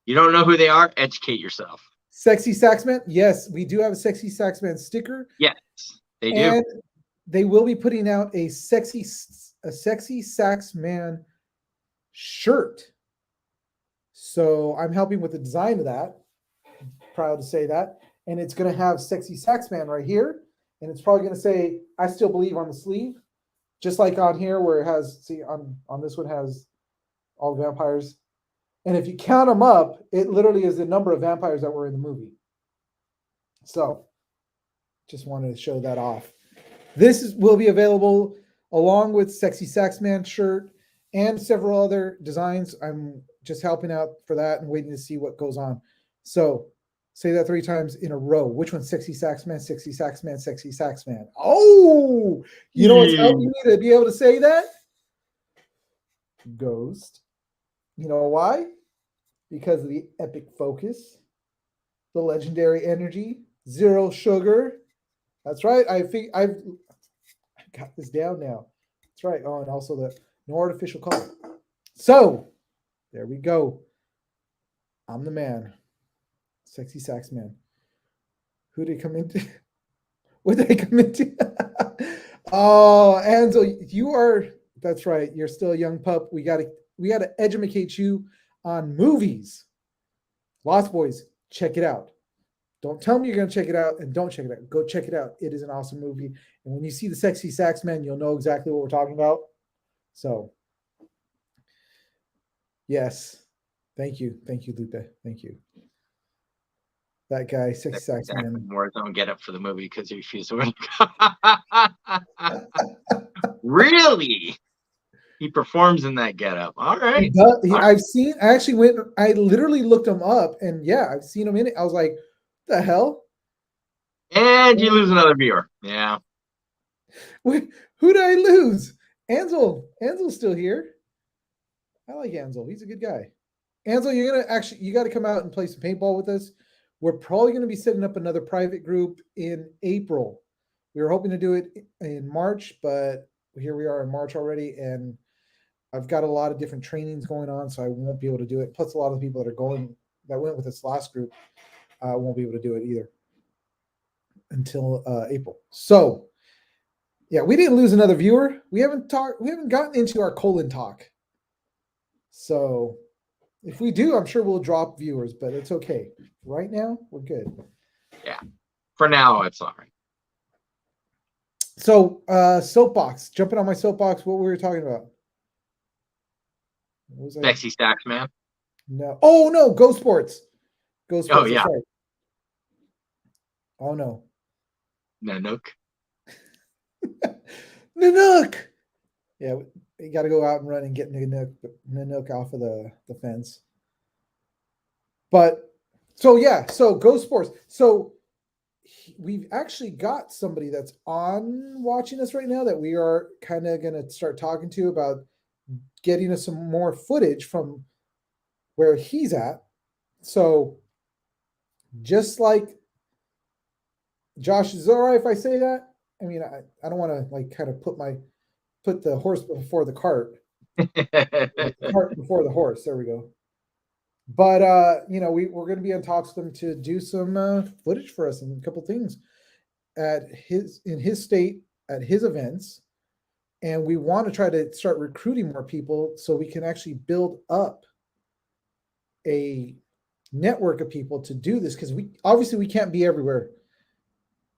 You don't know who they are? Educate yourself. Sexy Saxman. Yes, we do have a Sexy Saxman sticker. Yes, they do. And they will be putting out a Sexy Saxman shirt. So I'm helping with the design of that. Proud to say that. And it's going to have Sexy Saxman right here. And it's probably going to say, I still believe on the sleeve. Just like on here where it has, see, on this one has all the vampires. And if you count them up, it literally is the number of vampires that were in the movie. So just wanted to show that off. This will be available along with Sexy Saxman shirt and several other designs. I'm just helping out for that and waiting to see what goes on. So say that 3 times in a row. Which one's Sexy Saxman, Sexy Saxman, Sexy Saxman? Oh, you know what's helping me to be able to say that? Ghost. You know why? Because of the epic focus, the legendary energy, zero sugar. That's right. I've got this down now. That's right. Oh, and also the no artificial color. So there we go. I'm the man. Sexy Saxman. Who did he come into? What did I come into? Oh, Ansel, you are. That's right. You're still a young pup. We gotta educate you on movies. Lost Boys, check it out. Don't tell me you're going to check it out, and don't check it out. Go check it out. It is an awesome movie. And when you see the sexy sax man, you'll know exactly what we're talking about. So, yes. Thank you. Thank you, Lupe. Thank you. That guy, sexy sax man. Warzone get up for the movie because he refused to win. Really? He performs in that getup. All right. I've seen. I actually went. I literally looked him up, and yeah, I've seen him in it. I was like, "The hell!" And you lose another viewer. Yeah. Wait, who did I lose? Ansel. Ansel's still here. I like Ansel. He's a good guy. Ansel, you got to come out and play some paintball with us. We're probably going to be setting up another private group in April. We were hoping to do it in March, but here we are in March already, and I've got a lot of different trainings going on, so I won't be able to do it. Plus, a lot of the people that went with this last group won't be able to do it either until April. So, yeah, we didn't lose another viewer. We haven't gotten into our colon talk. So, if we do, I'm sure we'll drop viewers, but it's okay. Right now, we're good. Yeah. For now, it's all right. So, soapbox. Jumping on my soapbox, what were we talking about? What was Sexy Stacks, man. No. Oh, no. Go Sports. Go Sports. Oh, yeah. Right. Oh, no. Nanook. Nanook. Yeah, you got to go out and run and get Nanook off of the fence. But, so Go Sports. So, we've actually got somebody that's on watching us right now that we are kind of going to start talking to about getting us some more footage from where he's at. So just like Josh, is it all right if I say that? I mean, I don't want to like kind of put the horse before the cart. The cart before the horse. There we go. But we're going to be in talks with them to do some footage for us and a couple things in his state at his events, and we want to try to start recruiting more people so we can actually build up a network of people to do this, because we can't be everywhere,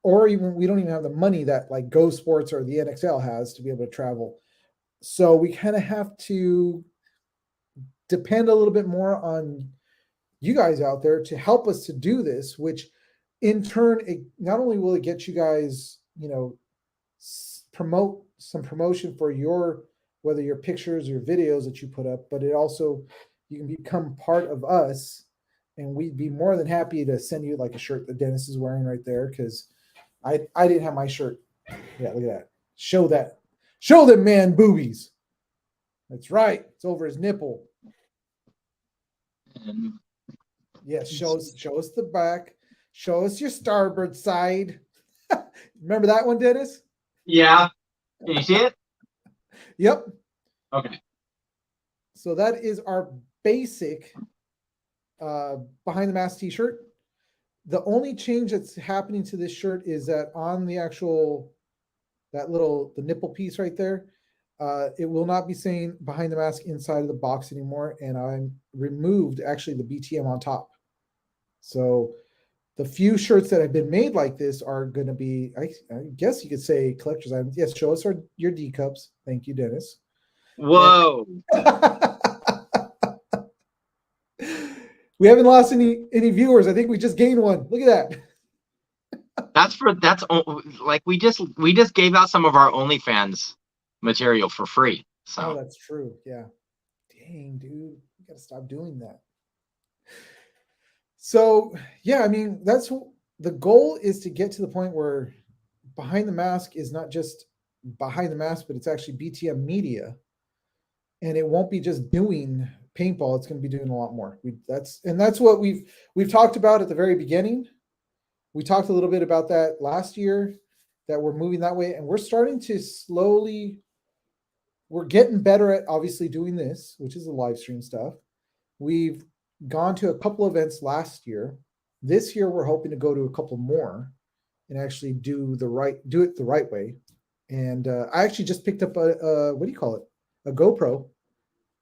or even we don't even have the money that like Go Sports or the NXL has to be able to travel. So we kind of have to depend a little bit more on you guys out there to help us to do this, which in turn, not only will it get you guys, promote some promotion for whether your pictures or videos that you put up, but it also, you can become part of us, and we'd be more than happy to send you like a shirt that Dennis is wearing right there, because I didn't have my shirt. Yeah, look at that. Show them man boobies. That's right. It's over his nipple. Yes, show us the back. Show us your starboard side. Remember that one, Dennis? Yeah. Can you see it? Yep. Okay. So that is our basic behind the mask t-shirt. The only change that's happening to this shirt is that on the actual, the nipple piece right there, it will not be saying behind the mask inside of the box anymore. And I removed actually the BTM on top. So the few shirts that have been made like this are going to be, I guess you could say, collector's items. Yes, show us your D cups. Thank you, Dennis. Whoa. We haven't lost any viewers. I think we just gained one. Look at that. We just gave out some of our OnlyFans material for free. So. Oh, that's true. Yeah. Dang, dude. You got to stop doing that. So, yeah, I mean, that's the goal, is to get to the point where behind the mask is not just behind the mask, but it's actually BTM media. And it won't be just doing paintball. It's going to be doing a lot more. That's what we've talked about at the very beginning. We talked a little bit about that last year, that we're moving that way. And we're starting to we're getting better at obviously doing this, which is the live stream stuff. We've gone to a couple events last year. This year, we're hoping to go to a couple more and actually do it the right way. And I actually just picked up a what do you call it? A GoPro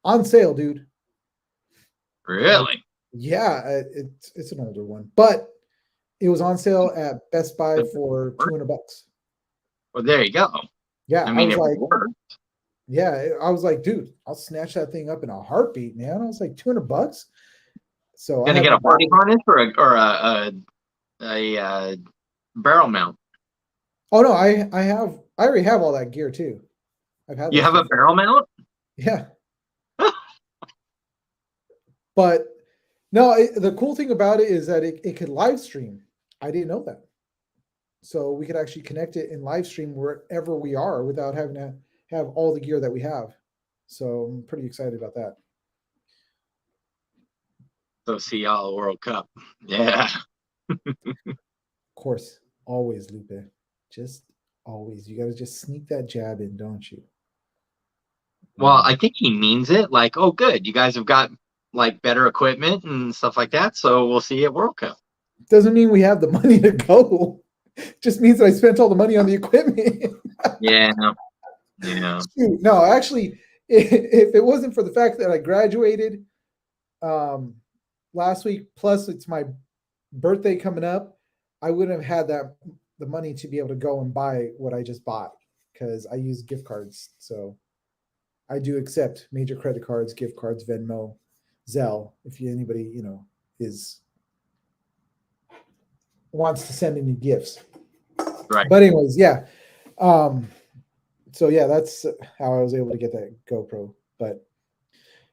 on sale, dude. Really? Yeah, it's an older one, but It was on sale at Best Buy for $200. Well, there you go. Yeah, I mean, was it like, worked. yeah, I was like, dude, I'll snatch that thing up in a heartbeat, man. I was like, $200. So I Gonna had get my a body daughter. harness or a barrel mount. Oh no, I already have all that gear too. I've had You that have a stuff. barrel mount? Yeah, but no, the cool thing about it is that it could live stream. I didn't know that. So we could actually connect it in live stream wherever we are without having to have all the gear that we have. So I'm pretty excited about that. So see y'all World Cup. Yeah. Of course, always, Lupe. Just always. You got to just sneak that jab in, don't you? Well, I think he means it. Like, oh, good, you guys have got like better equipment and stuff like that. So we'll see you at World Cup. Doesn't mean we have the money to go. Just means that I spent all the money on the equipment. Yeah. Yeah. Shoot, no, actually, if it wasn't for the fact that I graduated last week, plus it's my birthday coming up, I wouldn't have had the money to be able to go and buy what I just bought because I use gift cards. So I do accept major credit cards, gift cards, Venmo, Zelle. If anybody is wants to send any gifts, Right. But anyways, yeah. So yeah, that's how I was able to get that GoPro. But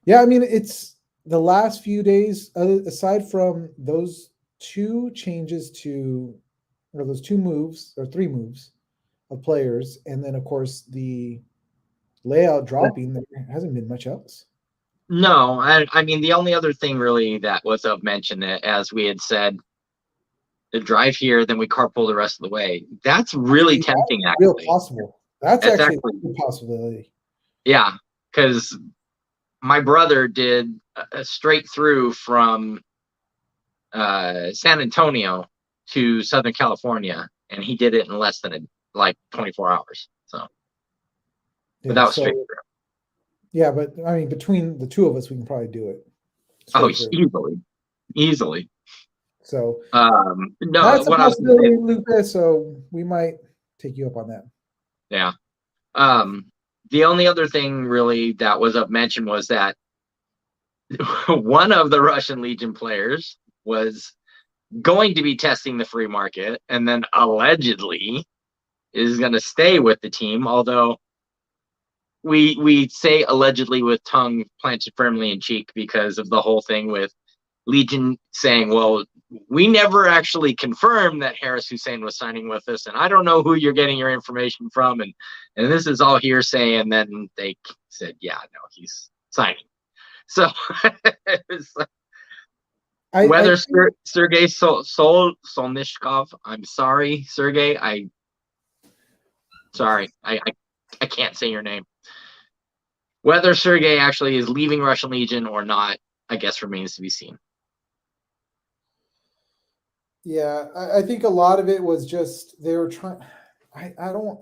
yeah, I mean, it's the last few days, aside from those two changes or those two moves or three moves of players, and then of course the layout dropping, there hasn't been much else. No, I mean, the only other thing really that was of mention, as we had said, to drive here, then we carpool the rest of the way. That's really tempting, Real actually. possible. That's It's actually a possibility. Yeah, because my brother did a straight through from San Antonio to Southern California, and he did it in less than like 24 hours. So, but that was straight through. Yeah, but I mean, between the two of us, we can probably do it. Oh, easily. So no, that's a what I was going to say. possibility, Lucas. So we might take you up on that. Yeah. The only other thing really that was of mention was that one of the Russian Legion players was going to be testing the free market and then allegedly is going to stay with the team, although we say allegedly with tongue planted firmly in cheek because of the whole thing with Legion saying, well, we never actually confirmed that Harris Hussein was signing with us, and I don't know who you're getting your information from, and this is all hearsay. And then they said, yeah, no, he's signing. So whether Sergei Solnishkov, I'm sorry, Sergei, I can't say your name. Whether Sergei actually is leaving Russian Legion or not, I guess remains to be seen. Yeah, I think a lot of it was just they were trying. I don't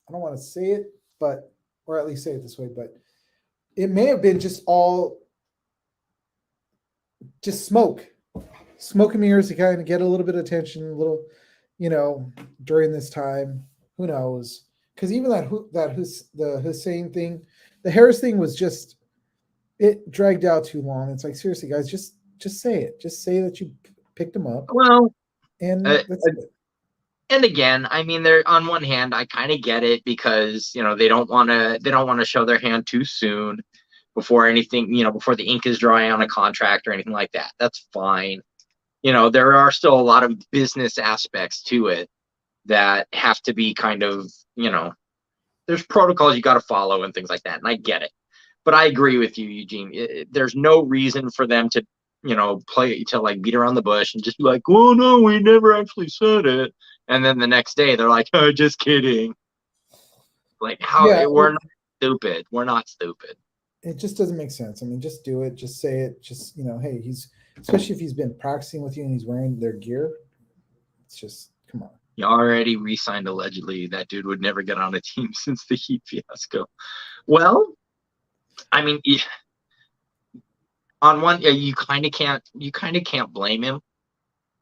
want to say it, or at least say it this way, but it may have been just smoke and mirrors to kind of get a little bit of attention, a little, during this time. Who knows? Because even the Hussein thing, the Harris thing was just, it dragged out too long. It's like, seriously, guys, just say it. Just say that you picked him up. Well, and that's it. And again, I mean, they're on one hand, I kind of get it because they don't want to show their hand too soon before anything, before the ink is dry on a contract or anything like that. That's fine. There are still a lot of business aspects to it that have to be kind of, there's protocols you got to follow and things like that. And I get it. But I agree with you, Eugene. There's no reason for them to, play to like beat around the bush and just be like, oh, no, we never actually said it. And then the next day they're like, oh, just kidding. Like, we're not stupid. We're not stupid. It just doesn't make sense. I mean, just do it. Just say it. Just, hey, especially if he's been practicing with you and he's wearing their gear. It's just, come on. You already re-signed allegedly. That dude would never get on a team since the Heat fiasco. Well, I mean, on one, you kind of can't blame him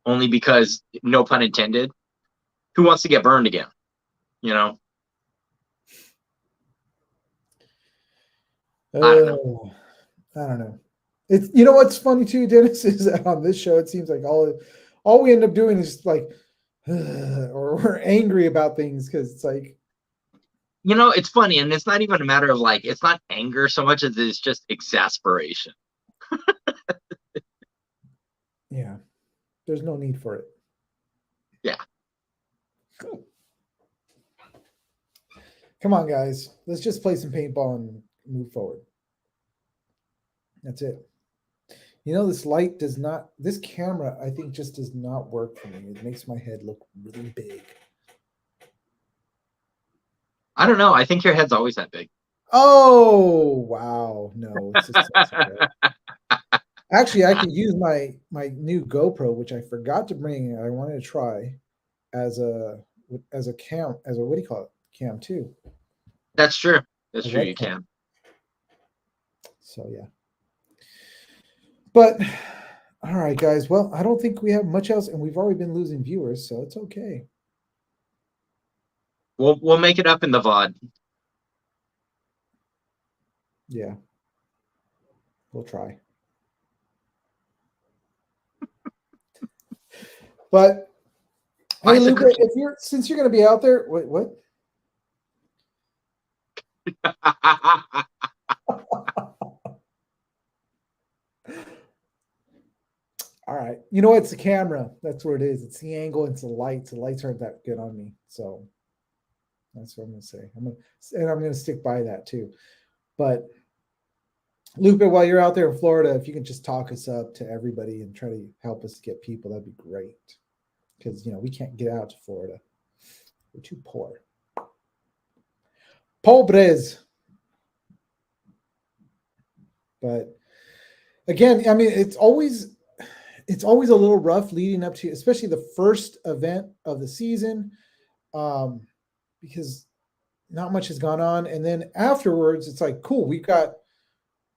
only because, no pun intended, who wants to get burned again? You know? I don't know. I don't know. It's, you know what's funny too, Dennis, is that on this show it seems like all we end up doing is just like, or we're angry about things because it's like, You know, it's funny, and it's not even a matter of like, it's not anger so much as it's just exasperation. yeah, there's no need for it. Yeah. Cool. Come on, guys. Let's just play some paintball and move forward. That's it. You know, this light does not, this camera, I think, just does not work for me. It makes my head look really big. I don't know. I think your head's always that big. Oh, wow. No, it's just actually, I could use my new GoPro, which I forgot to bring. I wanted to try as a cam, as a, what do you call it? Cam too. That's true. That's A true. You webcam. can. So yeah. But all right, guys. Well, I don't think we have much else, and we've already been losing viewers, so it's okay. We'll make it up in the VOD. Yeah. We'll try. But hey, Luca, if you're, since you're going to be out there, what? All right. You know, it's the camera. That's where it is. It's the angle. It's the lights. The lights aren't that good on me. So that's what I'm going to say. I'm going to stick by that too. But Luca, while you're out there in Florida, if you can just talk us up to everybody and try to help us get people, that'd be great. Because, you know, we can't get out to Florida. We're too poor. Pobres. But again, I mean, it's always a little rough leading up to, especially the first event of the season, because not much has gone on. And then afterwards, it's like, cool, we've got,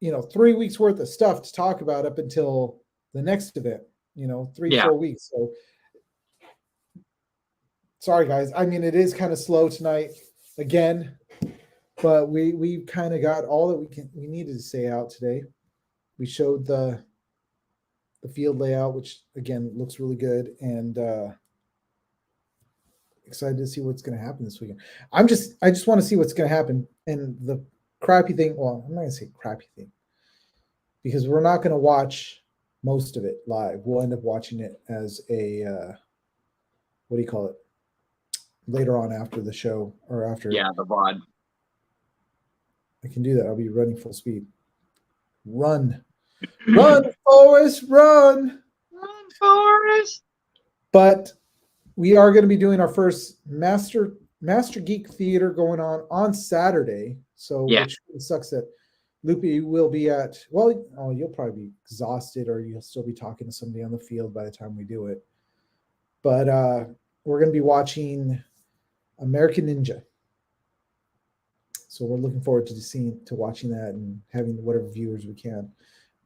3 weeks worth of stuff to talk about up until the next event, 4 weeks. So sorry, guys. I mean, it is kind of slow tonight again, but we kind of got all that we needed to say out today. We showed the field layout, which again looks really good, and excited to see what's going to happen this weekend. I just want to see what's going to happen. And the crappy thing, well, I'm not going to say crappy thing, because we're not going to watch most of it live. We'll end up watching it as a what do you call it? Later on after the show, or after. Yeah, the VOD. I can do that. I'll be running full speed. Run, Forrest, run, Forrest. But we are going to be doing our first Master Geek Theater going on Saturday. So which sucks that Loopy will be at, you'll probably be exhausted, or you'll still be talking to somebody on the field by the time we do it. But we're going to be watching American Ninja. So we're looking forward to watching that and having whatever viewers we can.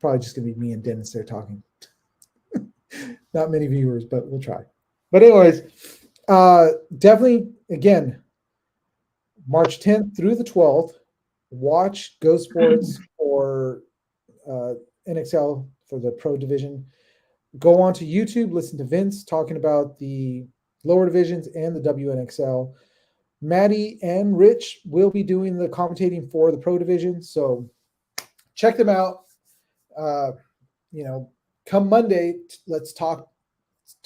Probably just going to be me and Dennis there talking. Not many viewers, but we'll try. But anyways, definitely, again, March 10th through the 12th, watch Go Sports or NXL for the pro division. Go on to YouTube, listen to Vince talking about the lower divisions and the WNXL. Maddie and Rich will be doing the commentating for the pro division, so check them out. Come Monday, let's talk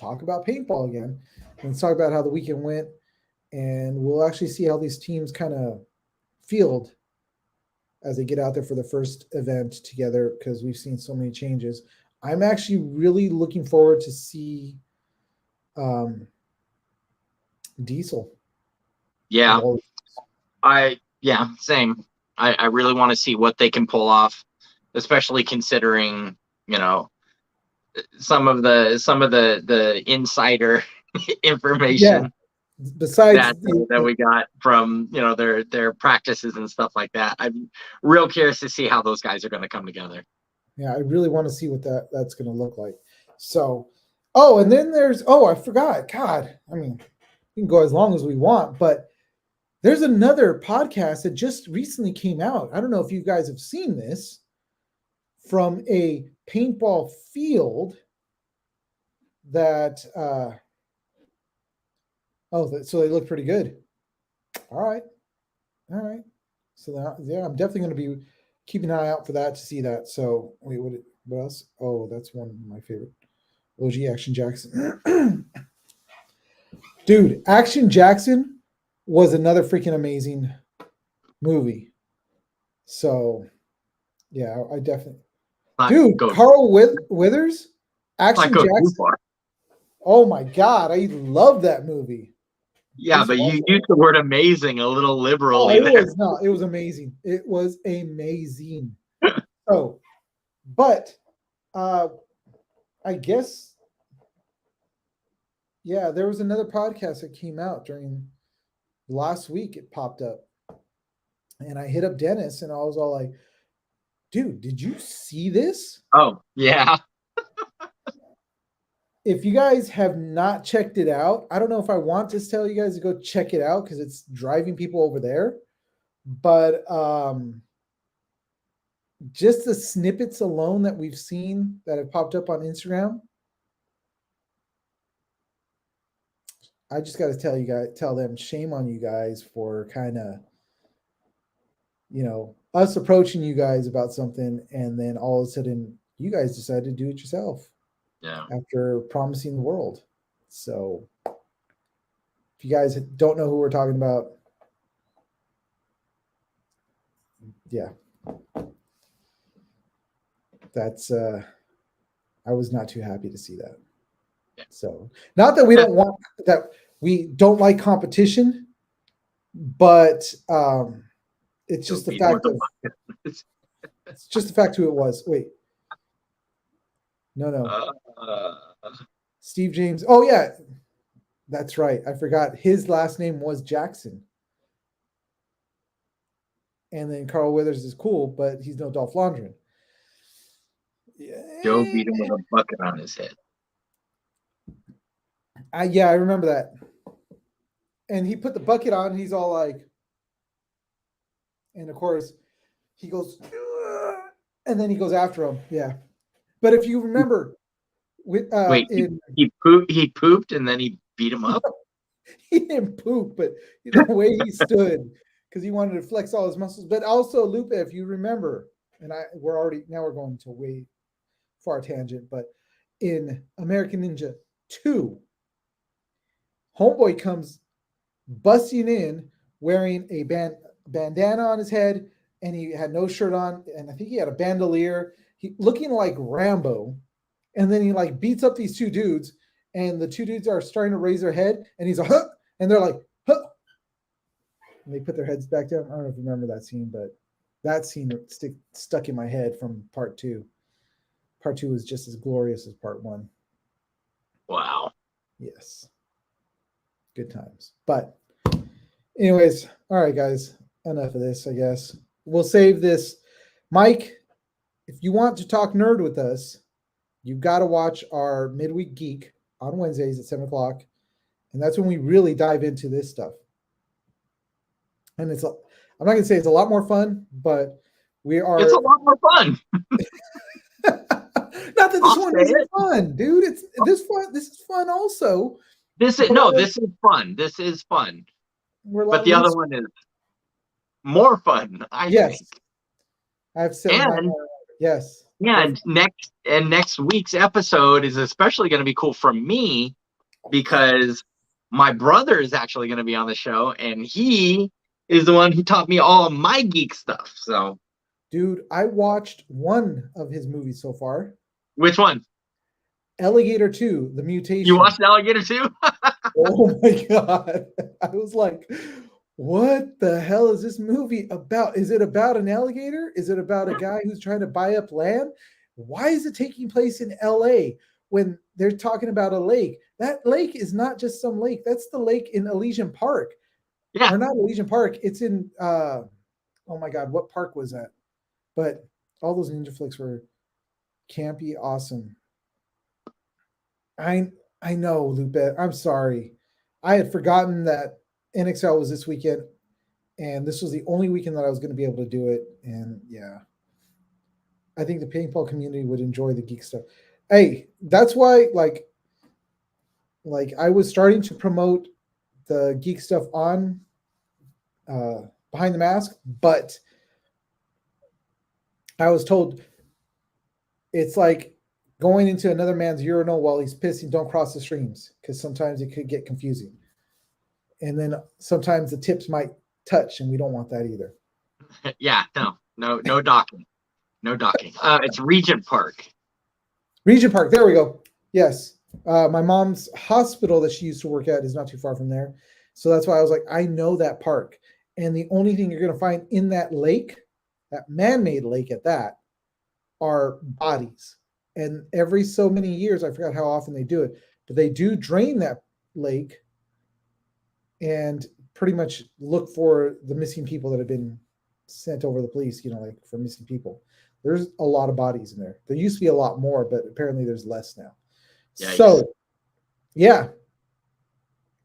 about paintball again. Let's talk about how the weekend went, and we'll actually see how these teams kind of field as they get out there for the first event together, because we've seen so many changes. I'm actually really looking forward to see Diesel. Yeah. Same. I really want to see what they can pull off, especially considering, some of the insider information besides that we got from, their practices and stuff like that. I'm real curious to see how those guys are going to come together. Yeah, I really want to see what that's going to look like. So Oh, and then there's I forgot. God, I mean, we can go as long as we want, but there's another podcast that just recently came out. I don't know if you guys have seen this from a paintball field that so they look pretty good. All right. So yeah, I'm definitely going to be keeping an eye out for that to see that. So wait, what else? Oh, that's one of my favorite. OG Action Jackson. Dude, Action Jackson was another freaking amazing movie. So yeah, I definitely. Dude, Carl Withers, Action Jackson. Oh my God, I love that movie. Yeah, but you used the word amazing a little liberally. It was amazing. It was amazing. So, but I guess, yeah, there was another podcast that came out during last week. It popped up. And I hit up Dennis and I was all like, dude, did you see this? Oh, yeah. If you guys have not checked it out, I don't know if I want to tell you guys to go check it out because it's driving people over there. But just the snippets alone that we've seen that have popped up on Instagram, I just got to tell them, shame on you guys for kind of, us approaching you guys about something, and then all of a sudden you guys decided to do it yourself. Yeah. After promising the world. So if you guys don't know who we're talking about, yeah. That's I was not too happy to see that. Yeah. So not that we don't like competition, but it's just the fact of it's just the fact who it was. Wait. No. Steve James. Oh yeah. That's right. I forgot his last name was Jackson. And then Carl Withers is cool, but he's no Dolph Lundgren. Yeah. Joe beat him with a bucket on his head. Yeah, I remember that. And he put the bucket on, and he's all like, and of course, he goes, and then he goes after him. Yeah. But if you remember, he pooped and then he beat him up? He didn't poop, but the way he stood, because he wanted to flex all his muscles. But also, Lupe, if you remember, and we're going to way far tangent, but in American Ninja 2, Homeboy comes busting in wearing a bandana on his head, and he had no shirt on, and I think he had a bandolier, looking like Rambo, and then he like beats up these two dudes, and the two dudes are starting to raise their head, and he's like, huh, and they're like, huh, and they put their heads back down. I don't know if you remember that scene, but that scene stuck in my head from part 2. Part 2 was just as glorious as part 1. Wow. Yes. Good times. But anyways, all right, guys, enough of this, I guess. We'll save this. Mike, if you want to talk nerd with us, you've got to watch our Midweek Geek on Wednesdays at 7 o'clock. And that's when we really dive into this stuff. And I'm not going to say it's a lot more fun, but it's a lot more fun. Not that this one isn't fun, dude. This is fun also. This is fun. This is fun. But the other one is more fun, I think. I've said yes. Yeah, and next week's episode is especially going to be cool for me because my brother is actually going to be on the show, and he is the one who taught me all of my geek stuff. So, dude, I watched one of his movies so far. Which one? Alligator 2, The Mutation. You watched Alligator 2? Oh my God. I was like, what the hell is this movie about? Is it about an alligator? Is it about a guy who's trying to buy up land? Why is it taking place in LA when they're talking about a lake? That lake is not just some lake. That's the lake in Elysian Park. Yeah. Or not Elysian Park. It's in, oh my God, what park was that? But all those ninja flicks were campy, awesome. I know, Lupe. I'm sorry. I had forgotten that NXL was this weekend, and this was the only weekend that I was going to be able to do it. And yeah, I think the paintball community would enjoy the geek stuff. Hey, that's why like I was starting to promote the geek stuff on behind the mask, but I was told it's like going into another man's urinal while he's pissing. Don't cross the streams because sometimes it could get confusing, and then sometimes the tips might touch, and we don't want that either. Yeah, no docking, no docking. It's Regent Park. Regent Park. There we go. Yes. My mom's hospital that she used to work at is not too far from there. So that's why I was like, I know that park. And the only thing you're going to find in that lake, that man made lake at that, are bodies. And every so many years, I forgot how often they do it, but they do drain that lake and pretty much look for the missing people that have been sent over the police, like for missing people. There's a lot of bodies in there. There used to be a lot more, but apparently there's less now. Yikes. So, yeah.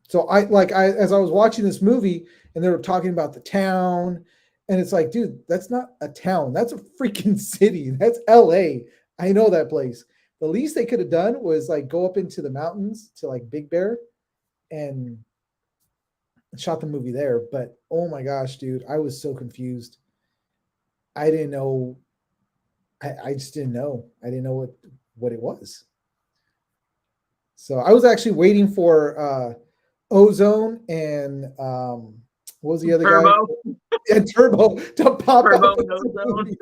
So as I was watching this movie and they were talking about the town, and it's like, dude, that's not a town. That's a freaking city. That's LA. I know that place. The least they could have done was like go up into the mountains to like Big Bear and shot the movie there. But oh my gosh, dude, I was so confused. I didn't know. I just didn't know. I didn't know what it was. So I was actually waiting for Ozone and what was the other Turbo? guy? And Turbo to pop Turbo up Ozone.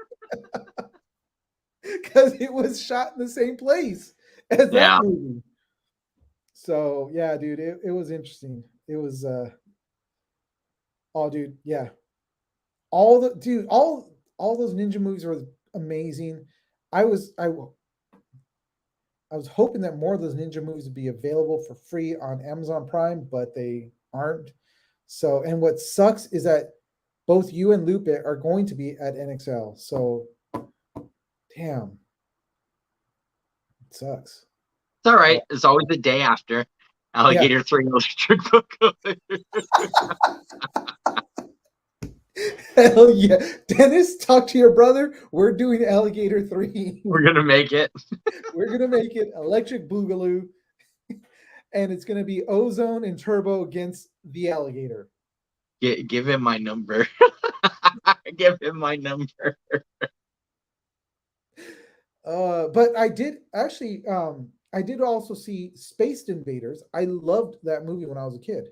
Because it was shot in the same place as that movie. So yeah, dude, it was interesting. It was oh dude, yeah. All those ninja movies were amazing. I was hoping that more of those ninja movies would be available for free on Amazon Prime, but they aren't. So, and what sucks is that both you and Lupe are going to be at NXL. So, damn, it sucks. It's all right. It's always the day after Alligator 3 Electric Boogaloo. Hell yeah. Dennis, talk to your brother. We're doing Alligator 3. We're going to make it. We're going to make it Electric Boogaloo. And it's going to be Ozone and Turbo against the Alligator. Give him my number. Give him my number. But I did actually, I did also see Spaced Invaders. I loved that movie when I was a kid.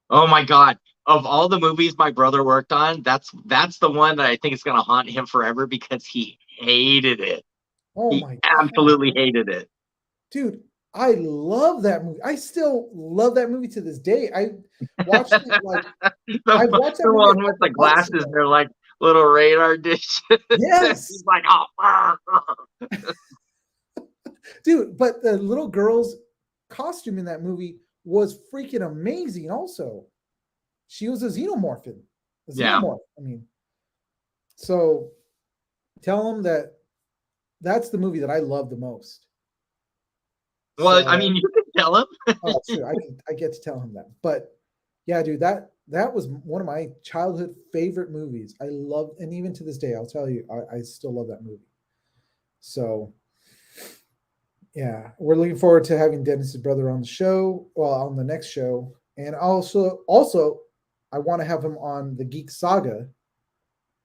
Oh my God. Of all the movies my brother worked on, that's the one that I think is going to haunt him forever because he hated it. Oh my God. Absolutely hated it. Dude, I love that movie. I still love that movie to this day. I watched it like I watched the one with the glasses. They're like little radar dishes. Yes. He's like, oh. Dude, but the little girl's costume in that movie was freaking amazing also. She was a xenomorph. Yeah. I mean, so tell him that that's the movie that I love the most. Well, so, I mean, you can tell him. Oh, sure. I get to tell him that. But yeah, dude, that was one of my childhood favorite movies. I love, and even to this day, I'll tell you, I still love that movie. So yeah, we're looking forward to having Dennis's brother on the show, well, on the next show. And also I want to have him on the Geek Saga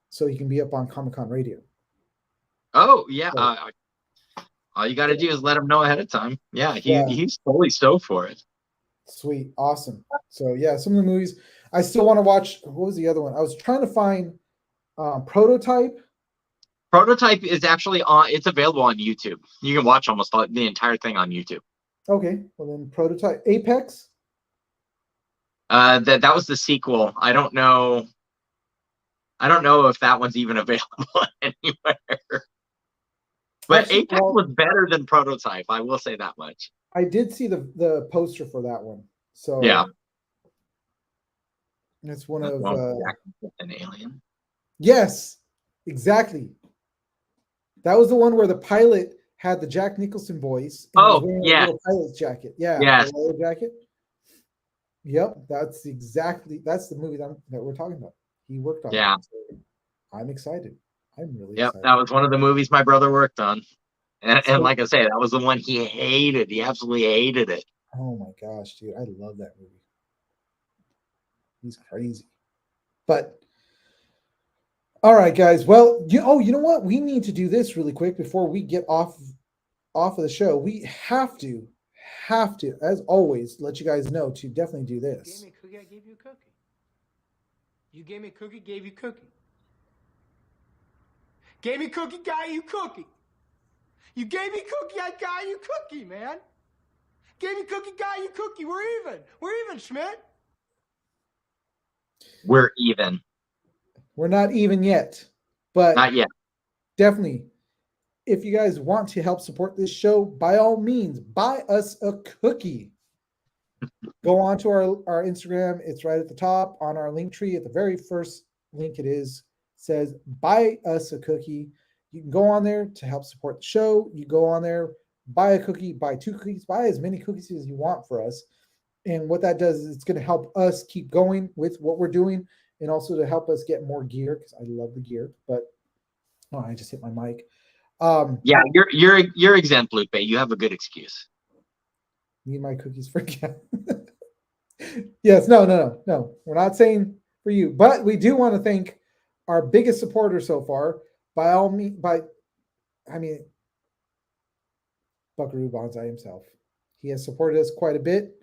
so he can be up on Comic-Con Radio. Oh, yeah. So, all you got to do is let him know ahead of time. Yeah, he's totally stoked for it. Sweet. Awesome. So, yeah, some of the movies. I still want to watch. What was the other one? I was trying to find Prototype. Prototype is actually it's available on YouTube. You can watch almost the entire thing on YouTube. Okay. Well, then Prototype. Apex? That was the sequel. I don't know if that one's even available anywhere. But actually, Apex was better than Prototype. I will say that much. I did see the poster for that one. So yeah, it's one of an alien. Yes, exactly. That was the one where the pilot had the Jack Nicholson voice and was wearing a little pilot's jacket. Yeah, the leather jacket. Yep, that's the movie that we're talking about. He worked on. Yeah. So I'm excited. I'm really excited. That was one of the movies my brother worked on. And like I say, that was the one he hated. He absolutely hated it. Oh my gosh, dude. I love that movie. He's crazy. But all right, guys. Well, you know what? We need to do this really quick before we get off of the show. We have to, as always, let you guys know to definitely do this. You gave me a cookie, I gave you a cookie. You gave me a cookie, gave you a cookie. Gave me a cookie, got you a cookie. You gave me a cookie, I got you a cookie, man. Gave me a cookie, got you a cookie. We're even. We're even, Schmidt. We're even. We're not even yet, but not yet. Definitely. If you guys want to help support this show, by all means, buy us a cookie. Go on to our Instagram. It's right at the top on our link tree. At the very first link says buy us a cookie. You can go on there to help support the show. You go on there, buy a cookie, buy 2 cookies, buy as many cookies as you want for us. And what that does is it's going to help us keep going with what we're doing, and also to help us get more gear, because I love the gear. But I just hit my mic. Yeah, you're exempt, Lupe. You have a good excuse. Need my cookies for Yes, no. We're not saying for you, but we do want to thank our biggest supporter so far. By all means, Buckaroo Banzai himself. He has supported us quite a bit,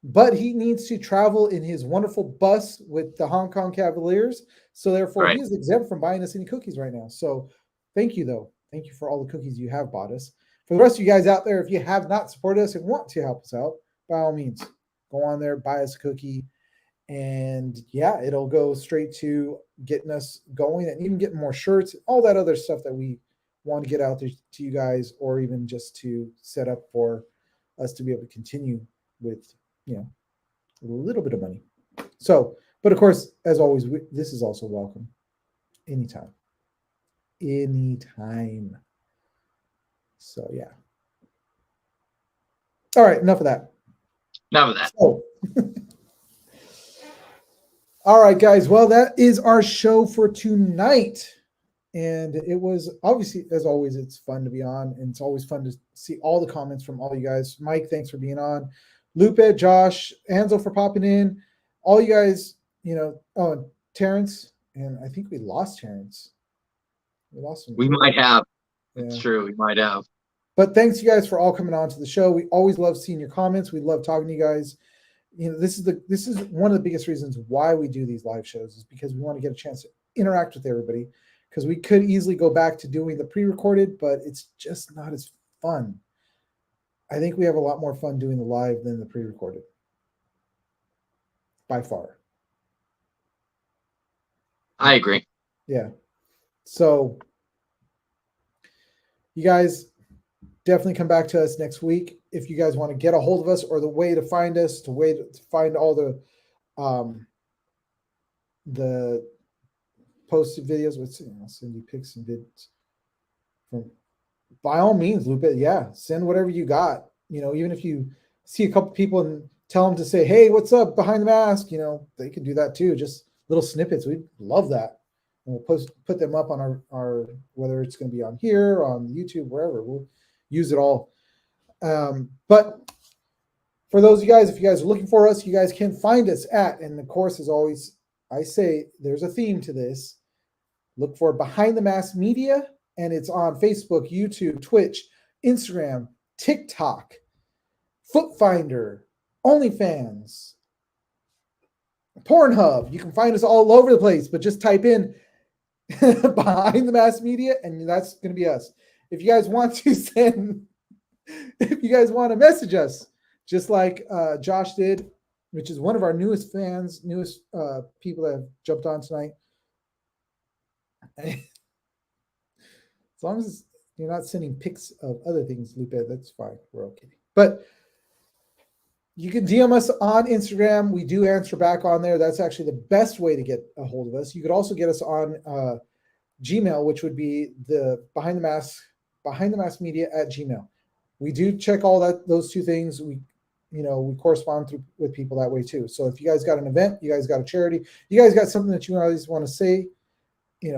but he needs to travel in his wonderful bus with the Hong Kong Cavaliers. So therefore, he is exempt from buying us any cookies right now. So thank you, though. Thank you for all the cookies you have bought us. For the rest of you guys out there, if you have not supported us and want to help us out, by all means, go on there, buy us a cookie. And yeah, it'll go straight to getting us going and even getting more shirts, all that other stuff that we want to get out there to you guys, or even just to set up for us to be able to continue with, a little bit of money. So, but of course, as always, this is also welcome anytime. So yeah. All right, enough of that. So, all right, guys. Well, that is our show for tonight. And it was obviously, as always, it's fun to be on. And it's always fun to see all the comments from all you guys. Mike, thanks for being on. Lupe, Josh, Anzo for popping in. All you guys, and Terrence. And I think we lost Terrence. We lost him. We might have. It's true. We might have. But thanks, you guys, for all coming on to the show. We always love seeing your comments. We love talking to you guys. This is one of the biggest reasons why we do these live shows, is because we want to get a chance to interact with everybody, because we could easily go back to doing the pre-recorded, but it's just not as fun. I think we have a lot more fun doing the live than the pre-recorded, by far. I agree. Yeah. So you guys definitely come back to us next week. If you guys want to get a hold of us, or the way to find us, to find all the posted videos, I'll send you pics and vids from, by all means, Lupe. Yeah, send whatever you got. Even if you see a couple people and tell them to say, "Hey, what's up behind the mask?" They can do that too. Just little snippets. We love that. And we'll put them up on our whether it's going to be on here, on YouTube, wherever. We'll use it all. But for those of you guys, if you guys are looking for us, you guys can find us at, and of course, as always, I say there's a theme to this. Look for Behind the Mask Media, and it's on Facebook, YouTube, Twitch, Instagram, TikTok, Footfinder, OnlyFans, Pornhub. You can find us all over the place, but just type in Behind the Mask Media, and that's going to be us. If you guys want to message us, just like Josh did, which is one of our newest fans, people that have jumped on tonight. As long as you're not sending pics of other things, Lupe, that's fine. We're okay. But you can DM us on Instagram. We do answer back on there. That's actually the best way to get a hold of us. You could also get us on Gmail, which would be the Behind the Mask behindthemaskmedia@gmail. We do check all those two things. We correspond with people that way too. So if you guys got an event, you guys got a charity, you guys got something that you guys want to say,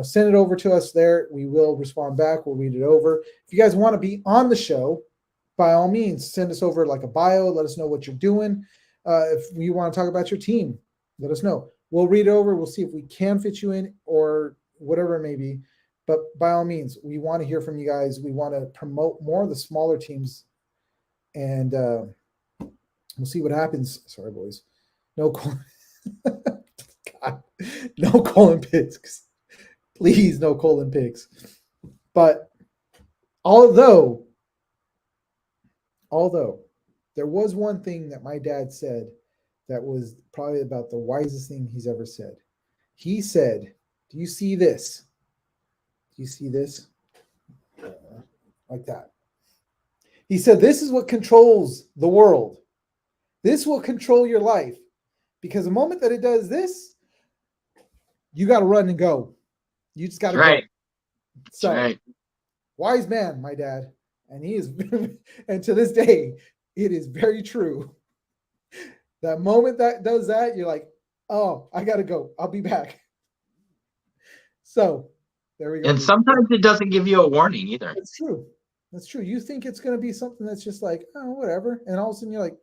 send it over to us there. We will respond back. We'll read it over. If you guys want to be on the show, by all means, send us over like a bio. Let us know what you're doing. If you want to talk about your team, let us know. We'll read it over. We'll see if we can fit you in or whatever it may be. But by all means, we want to hear from you guys. We want to promote more of the smaller teams. And we'll see what happens. Sorry, boys. No God. No colon picks. Please, no colon picks. But although there was one thing that my dad said that was probably about the wisest thing he's ever said. He said, do you see this? Do you see this? Like that. He said, this is what controls the world. This will control your life. Because the moment that it does this, you got to run and go. You just got to go. So, right. Wise man, my dad. And he is, and to this day, it is very true. That moment that does that, you're like, oh, I got to go. I'll be back. So there we go. And sometimes it doesn't give you a warning either. That's true. That's true. You think it's going to be something that's just like, oh, whatever. And all of a sudden you're like,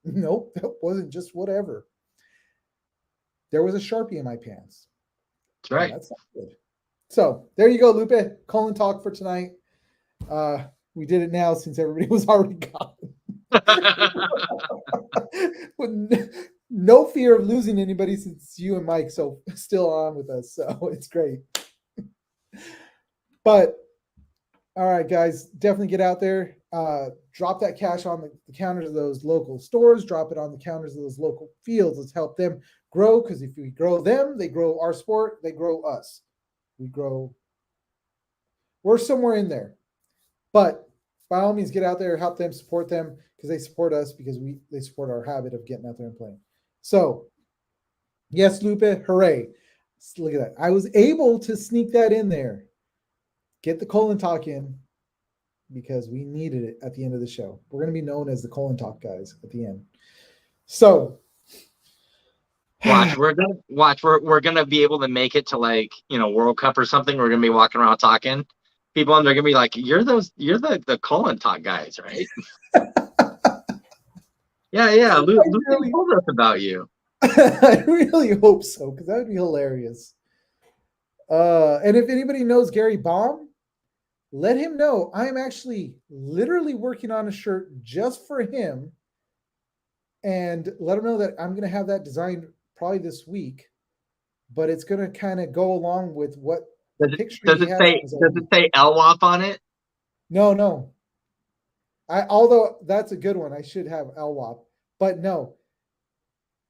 nope, that wasn't just whatever. There was a Sharpie in my pants. That's right. That's not good. So there you go, Lupe. Colin talk for tonight. We did it now since everybody was already gone. With no fear of losing anybody since you and Mike so still on with us. So it's great. But all right, guys, definitely get out there. Drop that cash on the counters of those local stores. Drop it on the counters of those local fields. Let's help them grow, because if we grow them, they grow our sport, they grow us. We're somewhere in there. But by all means, get out there, help them, support them, because they support us, because they support our habit of getting out there and playing. So, yes, Lupe, hooray. Look at that. I was able to sneak that in there. Get the colon talk in, because we needed it at the end of the show. We're going to be known as the colon talk guys at the end. So, we're gonna be able to make it to World Cup or something. We're gonna be walking around talking people, and they're gonna be like, you're the colon talk guys, right? yeah. Luke told us about you. I really hope so, because that would be hilarious. And if anybody knows Gary Baum, let him know. I am actually literally working on a shirt just for him, and let him know that I'm going to have that designed probably this week, but it's going to kind of go along with what picture does it say LWAP on it? No. Although that's a good one. I should have LWAP, but no.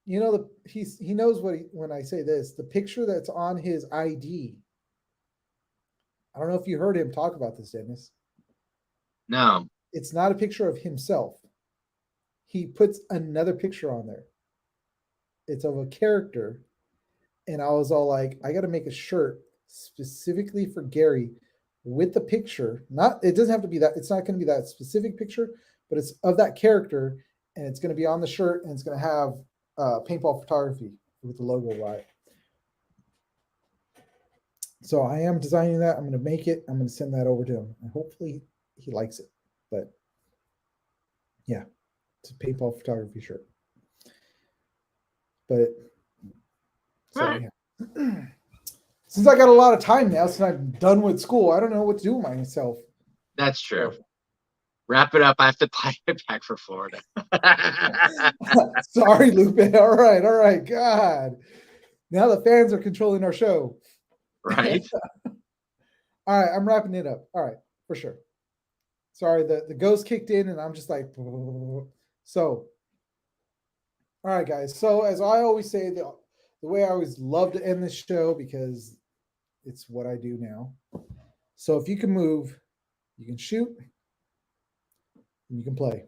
He knows when I say this, the picture that's on his ID. I don't know if you heard him talk about this, Dennis. No. It's not a picture of himself. He puts another picture on there. It's of a character. And I was all like, I got to make a shirt specifically for Gary with the picture. It doesn't have to be that. It's not going to be that specific picture, but it's of that character. And it's going to be on the shirt, and it's going to have paintball photography with the logo right. So I am designing that. I'm going to make it. I'm going to send that over to him, and hopefully he likes it. But yeah, it's a paintball photography shirt. But so yeah. Since I got a lot of time now, since I'm done with school, I don't know what to do with myself. That's true. Wrap it up. I have to fly it back for Florida. Sorry, Lupe. All right. God. Now the fans are controlling our show. Right. All right. I'm wrapping it up. All right. For sure. Sorry. The ghost kicked in and I'm just like, so. All right, guys. So as I always say, the way I always love to end this show, because it's what I do now. So if you can move, you can shoot, and you can play.